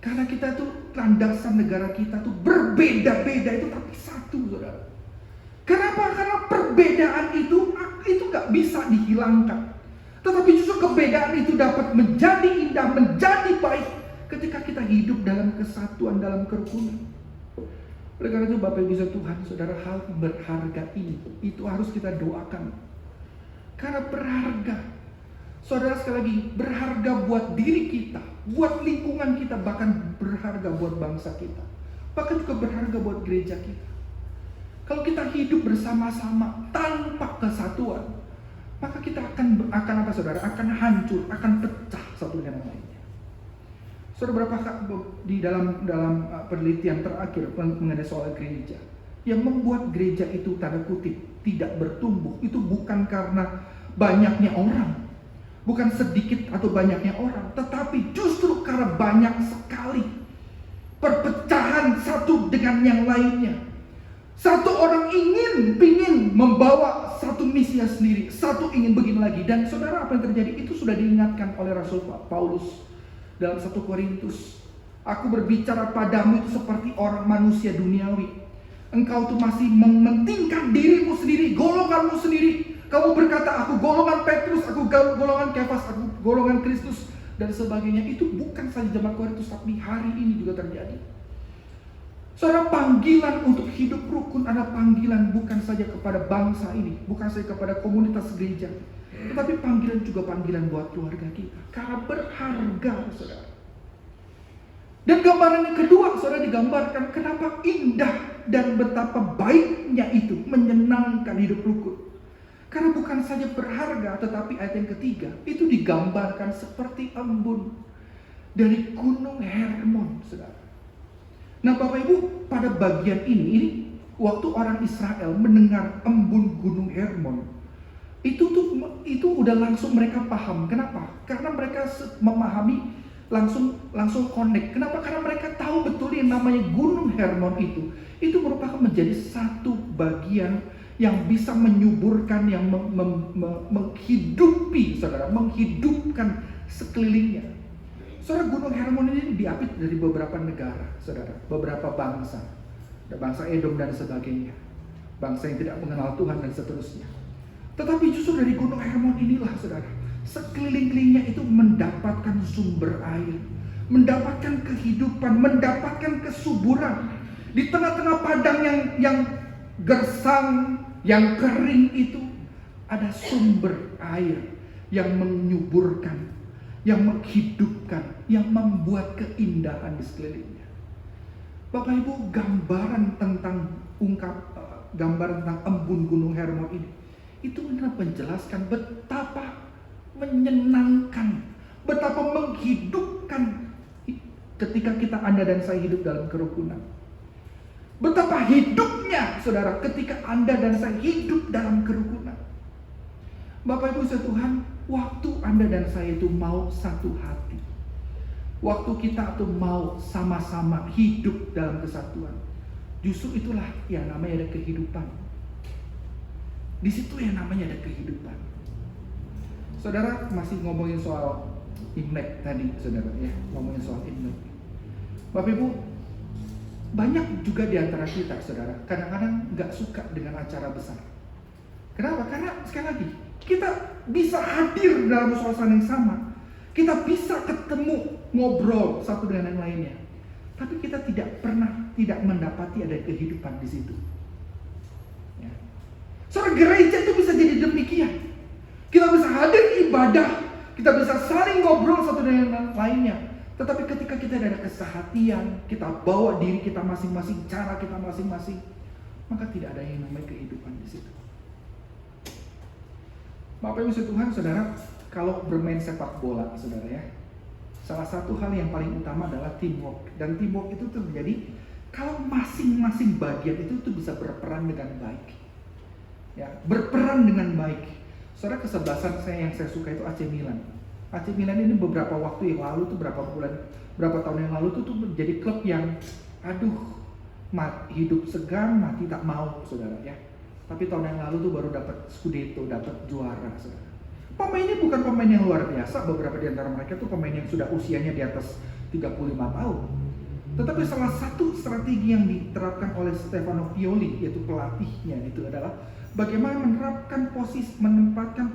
Karena kita tuh landasan negara kita tuh berbeda-beda itu tapi satu, saudara. Kenapa? Karena perbedaan itu nggak bisa dihilangkan. Tetapi justru keberadaan itu dapat menjadi indah, menjadi baik ketika kita hidup dalam kesatuan, dalam kerukunan. Oleh karena itu Bapak Ibu Tuhan, saudara, hal berharga ini itu harus kita doakan. Karena berharga. Saudara, sekali lagi, berharga buat diri kita, buat lingkungan kita, bahkan berharga buat bangsa kita, bahkan juga berharga buat gereja kita. Kalau kita hidup bersama-sama tanpa kesatuan, maka kita akan apa saudara? Akan hancur, akan pecah satu dengan yang lainnya. Saudara, berapa di dalam penelitian terakhir mengenai soal gereja, yang membuat gereja itu tanda kutip tidak bertumbuh, itu bukan karena banyaknya orang, bukan sedikit atau banyaknya orang, tetapi justru karena banyak sekali perpecahan satu dengan yang lainnya. Satu orang pingin membawa satu misi sendiri, satu ingin begini lagi. Dan saudara, apa yang terjadi itu sudah diingatkan oleh Rasul Paulus dalam 1 Korintus. Aku berbicara padamu itu seperti orang manusia duniawi. Engkau tuh masih mementingkan dirimu sendiri, golonganmu sendiri. Kamu berkata, aku golongan Petrus, aku golongan Kefas, aku golongan Kristus, dan sebagainya. Itu bukan saja zaman Korintus, tapi hari ini juga terjadi. Saudara, panggilan untuk hidup rukun adalah panggilan bukan saja kepada bangsa ini, bukan saja kepada komunitas gereja, tetapi panggilan juga panggilan buat keluarga kita. Karena berharga, saudara. Dan gambaran yang kedua, saudara, digambarkan kenapa indah dan betapa baiknya itu menyenangkan hidup rukun. Karena bukan saja berharga, tetapi ayat yang ketiga itu digambarkan seperti embun dari gunung Hermon, saudara. Nah, Bapak Ibu, pada bagian ini waktu orang Israel mendengar embun gunung Hermon, itu udah langsung mereka paham. Kenapa? Karena mereka memahami langsung connect. Kenapa? Karena mereka tahu betul yang namanya gunung Hermon itu merupakan menjadi satu bagian yang bisa menyuburkan, yang menghidupi, saudara, menghidupkan sekelilingnya. Saudara, gunung Hermon ini diapit dari beberapa negara, saudara, beberapa bangsa. Ada bangsa Edom dan sebagainya, bangsa yang tidak mengenal Tuhan dan seterusnya. Tetapi justru dari gunung Hermon inilah, saudara, sekeliling-kelilingnya itu mendapatkan sumber air, mendapatkan kehidupan, mendapatkan kesuburan. Di tengah-tengah padang yang gersang, yang kering itu, ada sumber air yang menyuburkan, yang menghidupkan, yang membuat keindahan di sekelilingnya. Bapak Ibu, gambaran tentang embun gunung Hermon ini, itu benar menjelaskan betapa menyenangkan, betapa menghidupkan ketika Anda dan saya hidup dalam kerukunan. Betapa hidupnya, saudara, ketika Anda dan saya hidup dalam kerukunan. Bapak Ibu Tuhan, waktu Anda dan saya itu mau satu hati, waktu kita tuh mau sama-sama hidup dalam kesatuan, justru itulah yang namanya ada kehidupan. Di situ yang namanya ada kehidupan. Saudara, masih ngomongin soal Imlek tadi, saudara, ya, ngomongin soal Imlek. Bapak Ibu, banyak juga di antara kita, saudara, kadang-kadang nggak suka dengan acara besar. Kenapa? Karena sekali lagi, kita bisa hadir dalam suasana yang sama, kita bisa ketemu, ngobrol satu dengan yang lainnya, tapi kita tidak mendapati ada kehidupan di situ. Ya. Saudara, gereja itu bisa jadi demikian. Kita bisa hadir ibadah, kita bisa saling ngobrol satu dengan yang lainnya, tetapi ketika kita ada kesehatian, kita bawa diri kita masing-masing, cara kita masing-masing, maka tidak ada yang namanya kehidupan di situ. Bapak Ibu Tuhan, saudara, kalau bermain sepak bola, saudara, ya, salah satu hal yang paling utama adalah teamwork. Dan teamwork itu terjadi kalau masing-masing bagian itu tuh bisa berperan dengan baik. Ya, berperan dengan baik. Saudara, kesebelasan saya yang saya suka itu AC Milan. AC Milan ini beberapa waktu yang lalu tuh, berapa tahun yang lalu tuh menjadi klub yang hidup segan, mati tak mau, saudara, ya. Tapi tahun yang lalu tuh baru dapat Scudetto, dapat juara, saudara. Pemainnya bukan pemain yang luar biasa, beberapa di antara mereka tuh pemain yang sudah usianya di atas 35 tahun. Tetapi salah satu strategi yang diterapkan oleh Stefano Pioli, yaitu pelatihnya, itu adalah bagaimana menempatkan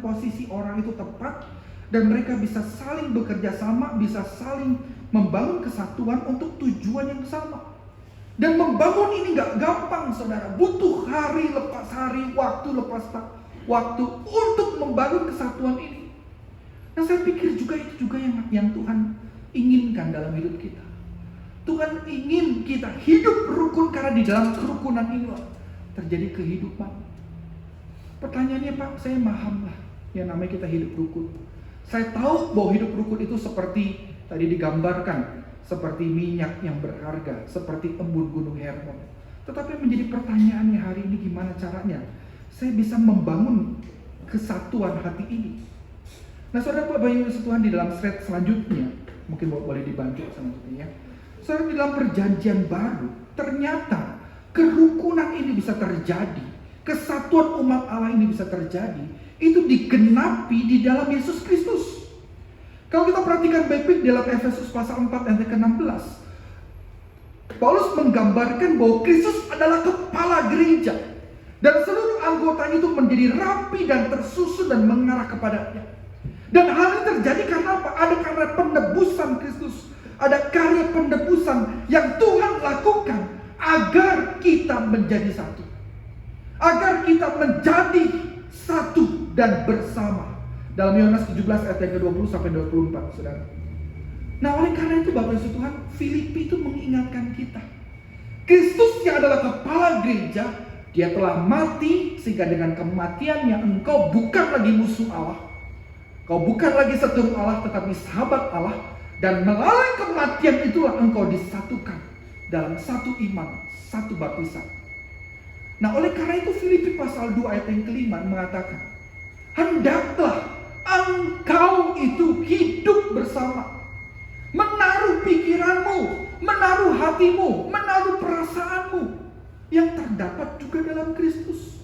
posisi orang itu tepat, dan mereka bisa saling bekerja sama, bisa saling membangun kesatuan untuk tujuan yang sama. Dan membangun ini gak gampang, saudara. Butuh hari lepas hari, waktu lepas waktu untuk membangun kesatuan ini. Nah, saya pikir juga itu juga yang Tuhan inginkan dalam hidup kita. Tuhan ingin kita hidup rukun karena di dalam kerukunan inilah terjadi kehidupan. Pertanyaannya, Pak, saya paham lah yang namanya kita hidup rukun. Saya tahu bahwa hidup rukun itu seperti tadi digambarkan, seperti minyak yang berharga, seperti embun gunung Hermon. Tetapi menjadi pertanyaannya hari ini, gimana caranya saya bisa membangun kesatuan hati ini? Nah, saudara, Bapak Ibu Tuhan, di dalam slide selanjutnya, mungkin boleh dibantu selanjutnya ya. Saudara, di dalam perjanjian baru, ternyata kerukunan ini bisa terjadi, kesatuan umat Allah ini bisa terjadi, itu digenapi di dalam Yesus Kristus. Kalau kita perhatikan baik-baik dalam Efesus pasal 4 ayat ke-16, Paulus menggambarkan bahwa Kristus adalah kepala gereja, dan seluruh anggotanya itu menjadi rapi dan tersusun dan mengarah kepadanya. Dan hal ini terjadi karena apa? Ada karena penebusan Kristus. Ada karya penebusan yang Tuhan lakukan agar kita menjadi satu. Agar kita menjadi satu dan bersama. Dalam Yohanes 17 ayat yang ke-20 sampai 24, saudara. Nah, oleh karena itu Bapak Ibu Tuhan, Filipi itu mengingatkan kita. Kristus yang adalah kepala gereja, dia telah mati sehingga dengan kematiannya engkau bukan lagi musuh Allah. Kau bukan lagi seteru Allah, tetapi sahabat Allah. Dan melalui kematian itulah engkau disatukan dalam satu iman, satu baptisan. Nah, oleh karena itu Filipi pasal 2 ayat yang ke-5 mengatakan, hendaklah engkau itu hidup bersama, menaruh pikiranmu, menaruh hatimu, menaruh perasaanmu yang terdapat juga dalam Kristus.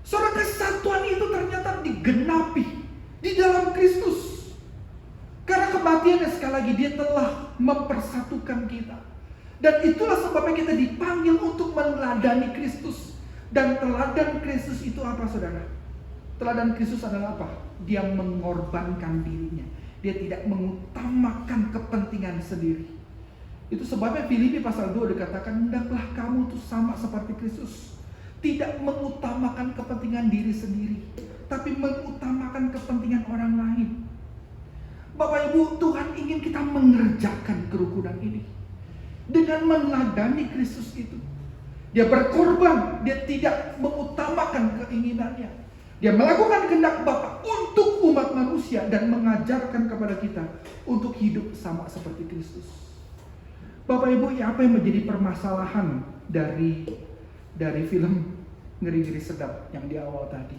Saudara, kesatuan itu ternyata digenapi di dalam Kristus. Karena kematiannya sekali lagi dia telah mempersatukan kita. Dan itulah sebabnya kita dipanggil untuk meneladani Kristus. Dan teladan Kristus itu apa, saudara? Teladan Kristus adalah apa? Dia mengorbankan dirinya. Dia tidak mengutamakan kepentingan sendiri. Itu sebabnya Filipi pasal 2 dikatakan, hendaklah kamu tuh sama seperti Kristus. Tidak mengutamakan kepentingan diri sendiri, tapi mengutamakan kepentingan orang lain. Bapak Ibu, Tuhan ingin kita mengerjakan kerukunan ini dengan meneladani Kristus itu. Dia berkorban, dia tidak mengutamakan keinginannya. Dia melakukan kehendak Bapa untuk umat manusia dan mengajarkan kepada kita untuk hidup sama seperti Kristus. Bapak Ibu, ya apa yang menjadi permasalahan dari film Ngeri-Ngeri Sedap yang di awal tadi?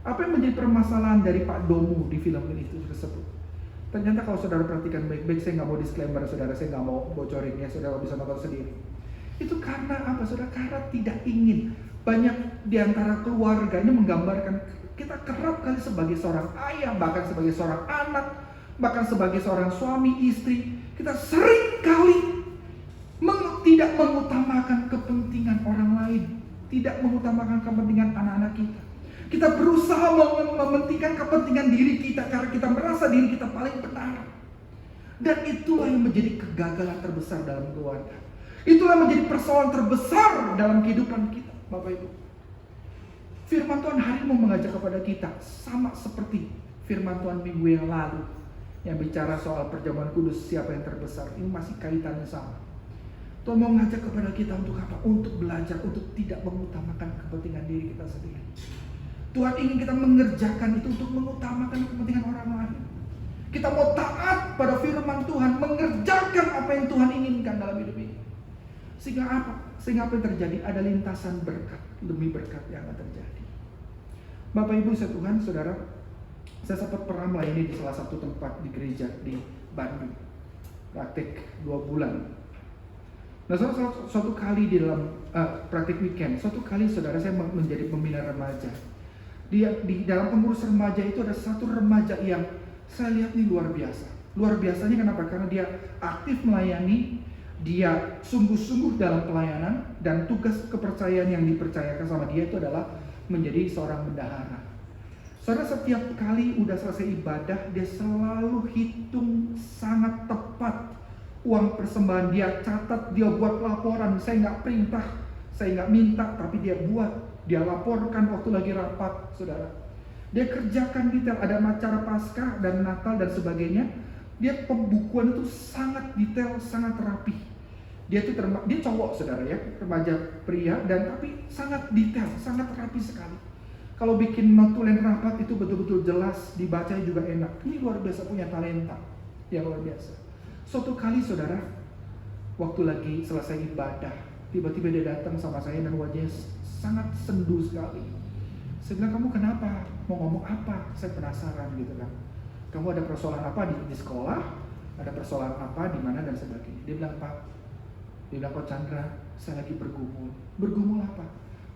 Apa yang menjadi permasalahan dari Pak Domu di film ini itu tersebut? Ternyata kalau saudara perhatikan baik-baik, saya nggak mau disclaimer, saudara, saya nggak mau bocorin ya, saudara bisa nonton sendiri. Itu karena apa, saudara? Karena tidak ingin banyak di antara keluarga ini menggambarkan kita kerap kali sebagai seorang ayah, bahkan sebagai seorang anak, bahkan sebagai seorang suami, istri, kita sering kali tidak mengutamakan kepentingan orang lain, tidak mengutamakan kepentingan anak-anak kita. Kita berusaha mementingkan kepentingan diri kita karena kita merasa diri kita paling benar. Dan itulah yang menjadi kegagalan terbesar dalam keluarga. Itulah yang menjadi persoalan terbesar dalam kehidupan kita, Bapak Ibu. Firman Tuhan hari ini mau mengajak kepada kita sama seperti firman Tuhan minggu yang lalu yang bicara soal perjamuan kudus, siapa yang terbesar. Ini masih kaitannya sama. Tuhan mau mengajak kepada kita untuk apa? Untuk belajar, untuk tidak mengutamakan kepentingan diri kita sendiri. Tuhan ingin kita mengerjakan itu untuk mengutamakan kepentingan orang lain. Kita mau taat pada firman Tuhan, mengerjakan apa yang Tuhan inginkan dalam hidup ini. Sehingga apa? Sehingga apa yang terjadi? Ada lintasan berkat demi berkat yang akan terjadi. Bapak Ibu Tuhan, saudara, saya sempat pernah melayani di salah satu tempat di gereja di Bandung, praktik 2 bulan. Nah, suatu kali di dalam praktik weekend, suatu kali saudara saya menjadi pembina remaja. Di dalam pengurus remaja itu ada satu remaja yang saya lihat nih luar biasa. Luar biasanya kenapa? Karena dia aktif melayani, dia sungguh-sungguh dalam pelayanan, dan tugas kepercayaan yang dipercayakan sama dia itu adalah menjadi seorang bendahara. Saudara, setiap kali udah selesai ibadah, dia selalu hitung sangat tepat uang persembahan. Dia catat, dia buat laporan. Saya nggak perintah, saya nggak minta, tapi dia buat. Dia laporkan waktu lagi rapat, saudara. Dia kerjakan detail, ada acara Paskah dan Natal dan sebagainya. Dia pembukuan itu sangat detail, sangat rapi. Dia cowok saudara ya, remaja pria, dan tapi sangat detail, sangat rapi sekali. Kalau bikin notulen rapat itu betul-betul jelas, dibaca juga enak. Ini luar biasa, punya talenta yang luar biasa. Suatu kali saudara, waktu lagi selesai ibadah, tiba-tiba dia datang sama saya dan wajahnya sangat sendu sekali. Saya bilang, kamu kenapa? Mau ngomong apa? Saya penasaran gitu kan. Kamu ada persoalan apa di sekolah? Ada persoalan apa di mana dan sebagainya. Dia bilang, Pak, Coach Chandra, saya lagi bergumul. Bergumul apa?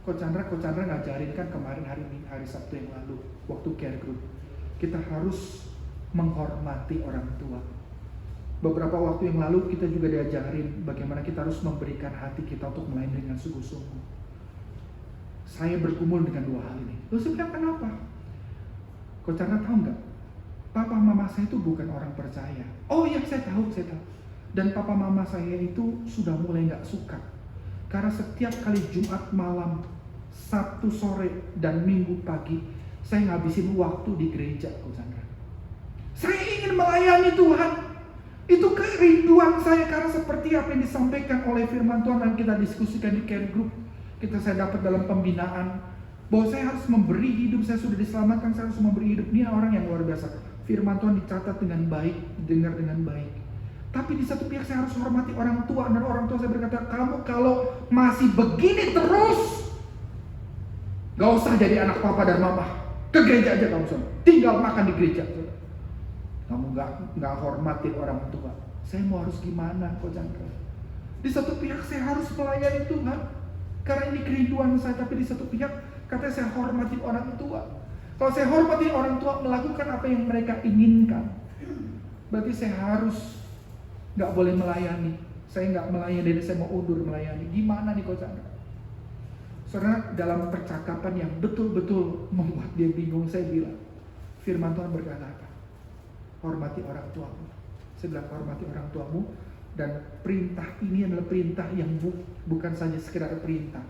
Coach Chandra ngajarin kan kemarin hari Sabtu yang lalu waktu care group. Kita harus menghormati orang tua. Beberapa waktu yang lalu kita juga diajarin bagaimana kita harus memberikan hati kita untuk melayani dengan sungguh-sungguh. Saya bergumul dengan dua hal ini. Lalu saya bilang, kenapa? Coach Chandra tahu nggak? Papa mama saya itu bukan orang percaya. Oh iya, saya tahu. Dan papa mama saya itu sudah mulai nggak suka. Karena setiap kali Jumat malam, Sabtu sore, dan Minggu pagi, saya ngabisin waktu di gereja, Coach Chandra. Saya ingin melayani Tuhan. Itu kerinduan saya, karena seperti apa yang disampaikan oleh firman Tuhan yang kita diskusikan di care group, saya dapat dalam pembinaan, bahwa saya harus memberi hidup. Saya sudah diselamatkan, saya harus memberi hidup. Ini orang yang luar biasa. Firman Tuhan dicatat dengan baik, didengar dengan baik. Tapi di satu pihak saya harus hormati orang tua, dan orang tua saya berkata, kamu kalau masih begini terus, gak usah jadi anak papa dan mama. Ke gereja aja kamu, tinggal makan di gereja. Kamu gak hormatin orang tua. Saya mau harus gimana, Coach Chandra? Di satu pihak saya harus melayani Tuhan, karena ini kerinduan saya. Tapi di satu pihak katanya saya hormati orang tua. Kalau saya hormati orang tua melakukan apa yang mereka inginkan, berarti saya harus gak boleh melayani. Saya gak melayani, jadi saya mau undur melayani. Gimana nih Coach Chandra? Saudara, dalam percakapan yang betul-betul membuat dia bingung, saya bilang, firman Tuhan berkata apa? Hormati orang tuamu. Saya bilang, hormati orang tuamu. Dan perintah ini adalah perintah yang bukan saja sekedar perintah,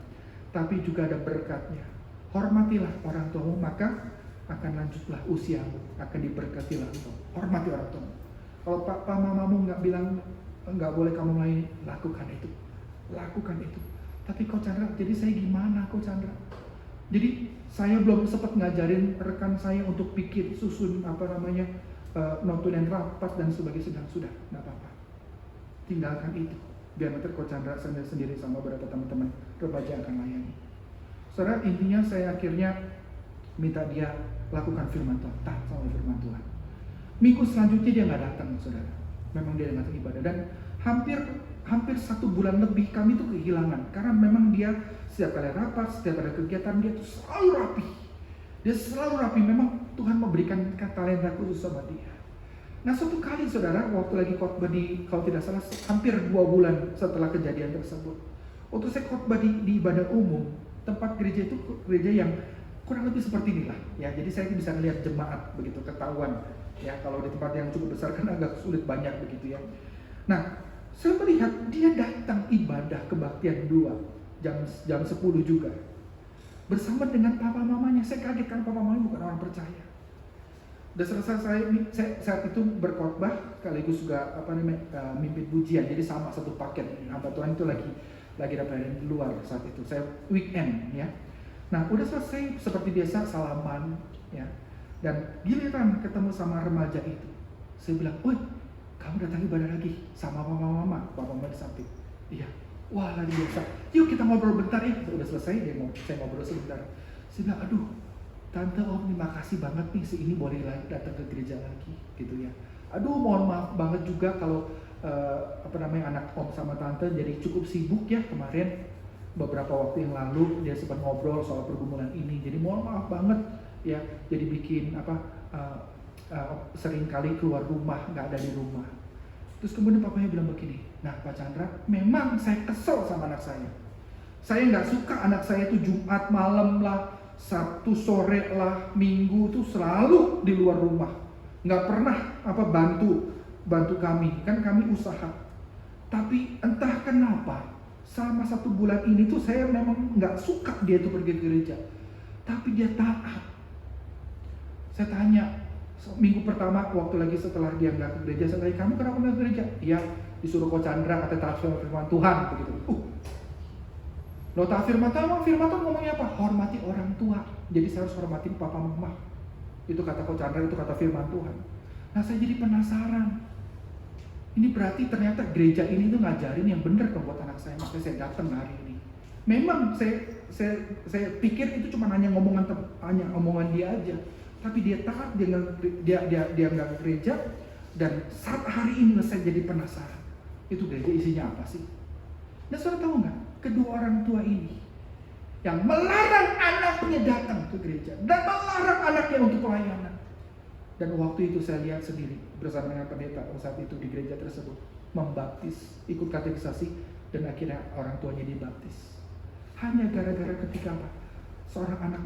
tapi juga ada berkatnya. Hormatilah orang tuamu, maka akan lanjutlah usiamu, akan diberkatilah engkau. Hormati orang tuamu. Kalau papa mamamu nggak bilang nggak boleh kamu melayani, lakukan itu. Tapi Coach Chandra, jadi saya gimana Coach Chandra? Jadi saya belum sempat ngajarin rekan saya untuk bikin susun notulen rapat dan sebagainya. Sudah, nggak apa-apa. Tinggalkan itu. Biar nanti Coach Chandra sendiri sama beberapa teman-teman remaja akan layani. Saudara, intinya saya akhirnya minta dia lakukan firman Tuhan, taat sama firman Tuhan. Minggu selanjutnya dia nggak datang, saudara. Memang dia datang ibadah, dan hampir 1 bulan lebih kami tuh kehilangan, karena memang dia setiap kali rapat, setiap ada kegiatan dia tuh selalu rapi. Dia selalu rapi. Memang Tuhan memberikan talenta khusus sama dia. Nah, suatu kali saudara, waktu lagi khotbah kalau tidak salah hampir 2 bulan setelah kejadian tersebut, waktu saya khotbah di ibadah umum, tempat gereja itu gereja yang kurang lebih seperti inilah ya. Jadi saya bisa melihat jemaat begitu, ketahuan ya. Kalau di tempat yang cukup besar kan agak sulit banyak begitu ya. Nah, saya melihat dia datang ibadah kebaktian 2 jam 10 juga bersama dengan papa mamanya. Saya kaget karena papa mamanya bukan orang percaya. Udah selesai saya saat itu berkhotbah sekaligus juga mimpin pujian. Jadi sama satu paket. Hamba Tuhan itu lagi dapat di luar saat itu. Saya weekend ya. Nah, udah selesai seperti biasa salaman ya. Dan giliran ketemu sama remaja itu. Saya bilang, "Woi, kamu datang ibadah lagi sama mama di samping." Iya. Wah, lagi biasa. Yuk kita ngobrol bentar ya. Udah selesai saya ngobrol sebentar. Saya bilang, "Aduh, Tante Om, terima kasih banget nih si ini boleh datang ke gereja lagi gitu ya. Aduh, mohon maaf banget juga kalau anak Om sama Tante jadi cukup sibuk ya kemarin. Beberapa waktu yang lalu dia sempat ngobrol soal pergumulan ini. Jadi mohon maaf banget ya. Jadi bikin sering kali keluar rumah, nggak ada di rumah." Terus kemudian papanya bilang begini, "Nah Pak Chandra, memang saya kesel sama anak saya. Saya nggak suka anak saya itu Jumat malam lah, Sabtu sore lah, Minggu tuh selalu di luar rumah, nggak pernah bantu kami, kan kami usaha. Tapi entah kenapa selama 1 bulan ini tuh saya memang nggak suka dia tuh pergi ke gereja, tapi dia taat. Saya tanya, minggu pertama waktu lagi setelah dia nggak ke gereja, saya tanya, kamu kenapa nggak ke gereja? Iya, disuruh Coach Chandra kata tafsir firman Tuhan begitu. Lo tak firman Tuhan ngomongnya apa? Hormati orang tua. Jadi saya harus hormatin papa mama. Itu kata Coach Chandra, itu kata firman Tuhan. Nah, saya jadi penasaran. Ini berarti ternyata gereja ini tuh ngajarin yang benar dong buat anak saya. Makanya saya datang hari ini. Memang saya pikir itu cuma hanya omongan dia aja. Tapi dia taat, dia nggak ke gereja. Dan saat hari ini saya jadi penasaran. Itu gereja isinya apa sih? Dan saudara tahu nggak? Kedua orang tua ini yang melarang anaknya datang ke gereja dan melarang anaknya untuk pelayanan. Dan waktu itu saya lihat sendiri bersama dengan pendeta saat itu di gereja tersebut membaptis, ikut katekisasi, dan akhirnya orang tuanya dibaptis. Hanya gara-gara ketika apa? Seorang anak